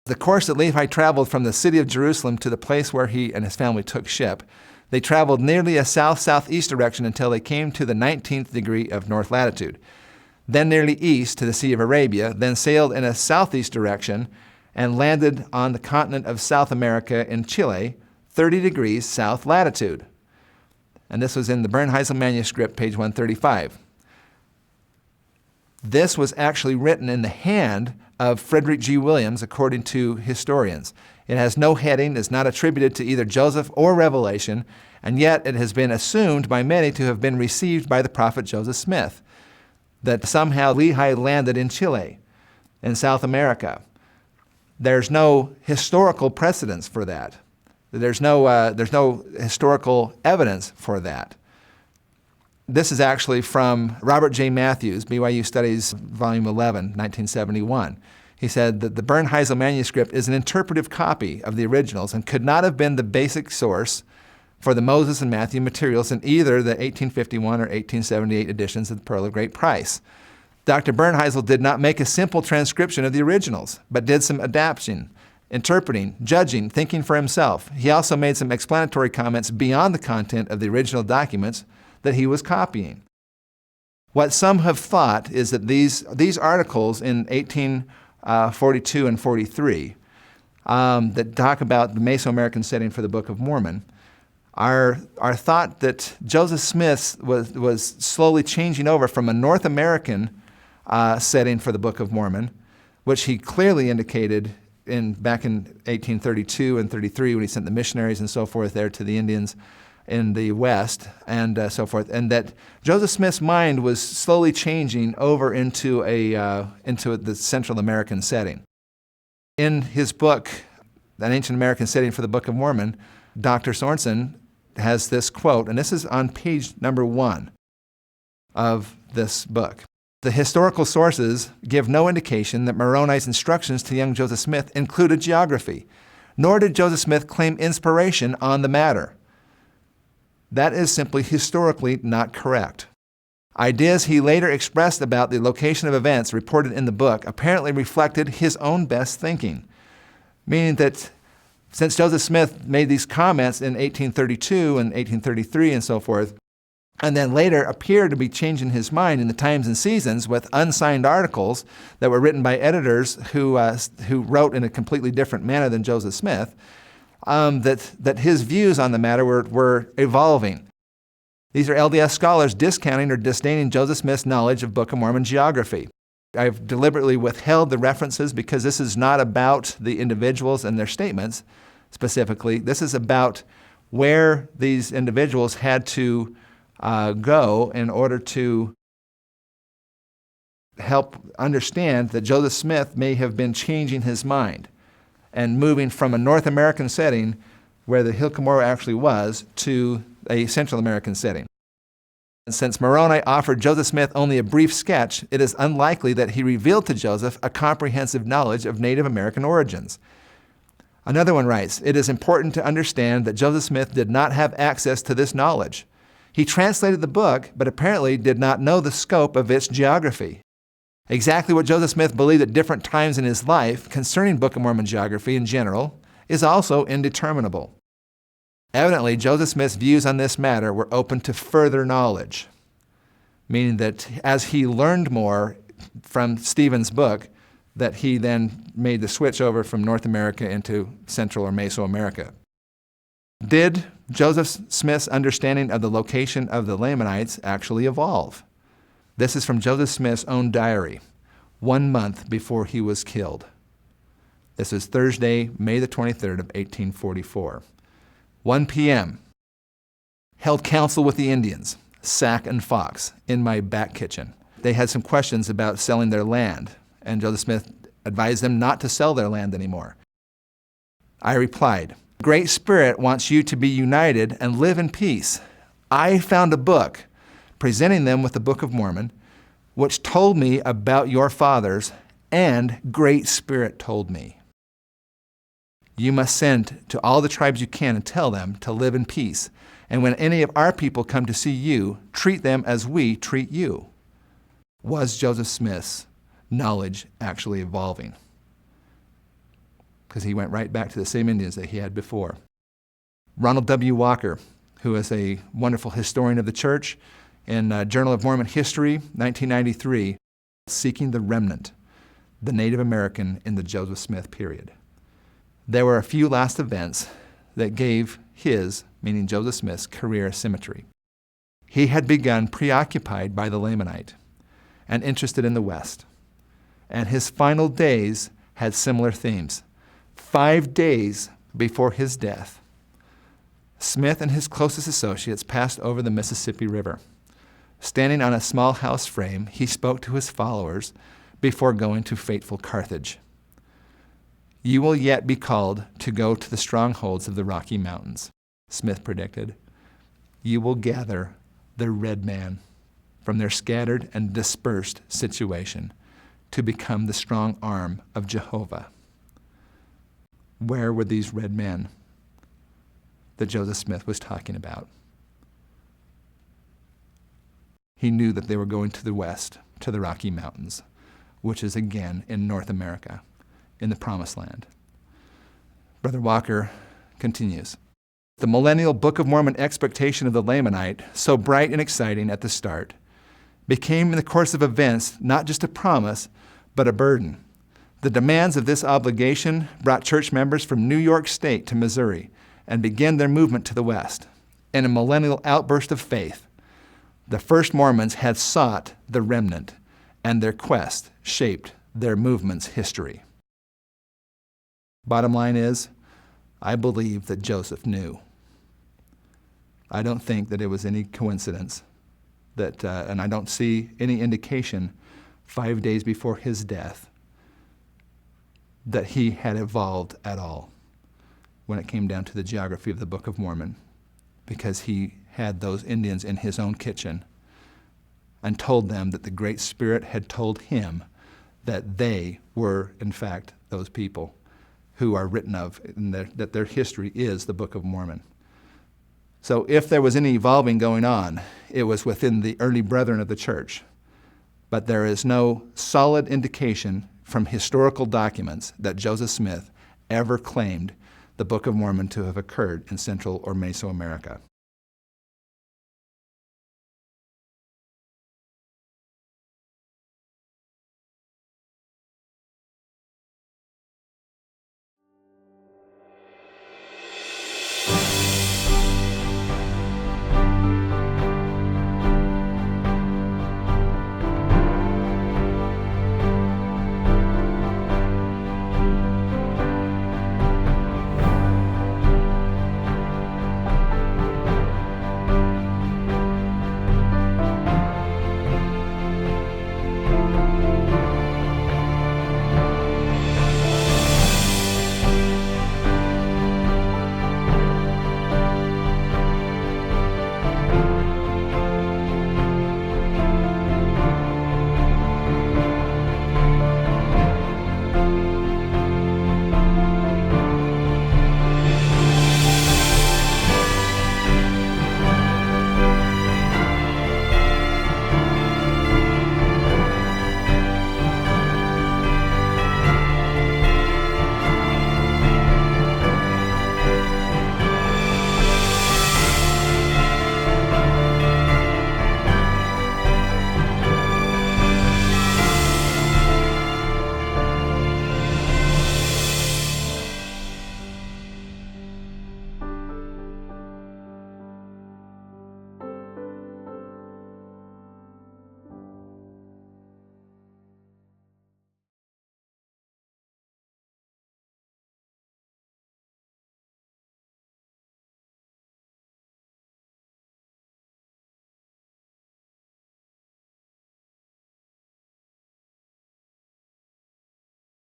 The course that Levi traveled from the city of Jerusalem to the place where he and his family took ship, they traveled nearly a south-southeast direction until they came to the 19th degree of north latitude. Then nearly east to the Sea of Arabia, then sailed in a southeast direction and landed on the continent of South America in Chile, 30 degrees south latitude. And this was in the Bernheisel manuscript, page 135. This was actually written in the hand of Frederick G. Williams, according to historians. It has no heading, is not attributed to either Joseph or Revelation, and yet it has been assumed by many to have been received by the prophet Joseph Smith, that somehow Lehi landed in Chile, in South America. There's no historical precedence for that. There's no historical evidence for that. This is actually from Robert J. Matthews, BYU Studies, Volume 11, 1971. He said that the Bern-Heisel manuscript is an interpretive copy of the originals and could not have been the basic source for the Moses and Matthew materials in either the 1851 or 1878 editions of the Pearl of Great Price. Dr. Bern-Heisel did not make a simple transcription of the originals, but did some adaptation, interpreting, judging, thinking for himself. He also made some explanatory comments beyond the content of the original documents that he was copying. What some have thought is that these articles in 1842 and 43 that talk about the Mesoamerican setting for the Book of Mormon are thought that Joseph Smith was slowly changing over from a North American setting for the Book of Mormon, which he clearly indicated back in 1832 and 33 when he sent the missionaries and so forth there to the Indians in the West and so forth, and that Joseph Smith's mind was slowly changing over into the Central American setting. In his book, An Ancient American Setting for the Book of Mormon, Dr. Sorensen has this quote, and this is on page number 1 of this book. The historical sources give no indication that Moroni's instructions to young Joseph Smith included geography, nor did Joseph Smith claim inspiration on the matter. That is simply historically not correct. Ideas he later expressed about the location of events reported in the book apparently reflected his own best thinking, meaning that since Joseph Smith made these comments in 1832 and 1833 and so forth, and then later appeared to be changing his mind in the Times and Seasons with unsigned articles that were written by editors who wrote in a completely different manner than Joseph Smith, that his views on the matter were evolving. These are LDS scholars discounting or disdaining Joseph Smith's knowledge of Book of Mormon geography. I've deliberately withheld the references because this is not about the individuals and their statements specifically. This is about where these individuals had to go in order to help understand that Joseph Smith may have been changing his mind and moving from a North American setting where the Hill Cumorah actually was to a Central American setting. And since Moroni offered Joseph Smith only a brief sketch, it is unlikely that he revealed to Joseph a comprehensive knowledge of Native American origins. Another one writes, "It is important to understand that Joseph Smith did not have access to this knowledge. He translated the book, but apparently did not know the scope of its geography. Exactly what Joseph Smith believed at different times in his life concerning Book of Mormon geography in general is also indeterminable." Evidently, Joseph Smith's views on this matter were open to further knowledge, meaning that as he learned more from Stephen's book, that he then made the switch over from North America into Central or Mesoamerica. Did Joseph Smith's understanding of the location of the Lamanites actually evolve? This is from Joseph Smith's own diary, 1 month before he was killed. This is Thursday, May the 23rd of 1844. 1 p.m. Held council with the Indians, Sack and Fox, in my back kitchen. They had some questions about selling their land, and Joseph Smith advised them not to sell their land anymore. I replied, "Great Spirit wants you to be united and live in peace. I found a book," presenting them with the Book of Mormon, "which told me about your fathers, and Great Spirit told me. You must send to all the tribes you can and tell them to live in peace. And when any of our people come to see you, treat them as we treat you." Was Joseph Smith's knowledge actually evolving? Because he went right back to the same Indians that he had before. Ronald W. Walker, who is a wonderful historian of the church, in Journal of Mormon History, 1993, Seeking the Remnant, the Native American in the Joseph Smith period. There were a few last events that gave his, meaning Joseph Smith's, career symmetry. He had begun preoccupied by the Lamanite and interested in the West, and his final days had similar themes. 5 days before his death, Smith and his closest associates passed over the Mississippi River. Standing on a small house frame, he spoke to his followers before going to fateful Carthage. "You will yet be called to go to the strongholds of the Rocky Mountains," Smith predicted. "You will gather the red man from their scattered and dispersed situation to become the strong arm of Jehovah. Where were these red men that Joseph Smith was talking about? He knew that they were going to the west, to the Rocky Mountains, which is again in North America, in the Promised Land. Brother Walker continues. The millennial Book of Mormon expectation of the Lamanite, so bright and exciting at the start, became in the course of events not just a promise, but a burden. The demands of this obligation brought church members from New York State to Missouri and began their movement to the west. In a millennial outburst of faith, the first Mormons had sought the remnant, and their quest shaped their movement's history. Bottom line is, I believe that Joseph knew. I don't think that it was any coincidence that, and I don't see any indication 5 days before his death that he had evolved at all when it came down to the geography of the Book of Mormon, because he had those Indians in his own kitchen and told them that the Great Spirit had told him that they were, in fact, those people who are written of, and that their history is the Book of Mormon. So if there was any evolving going on, it was within the early brethren of the church. But there is no solid indication from historical documents that Joseph Smith ever claimed the Book of Mormon to have occurred in Central or Mesoamerica.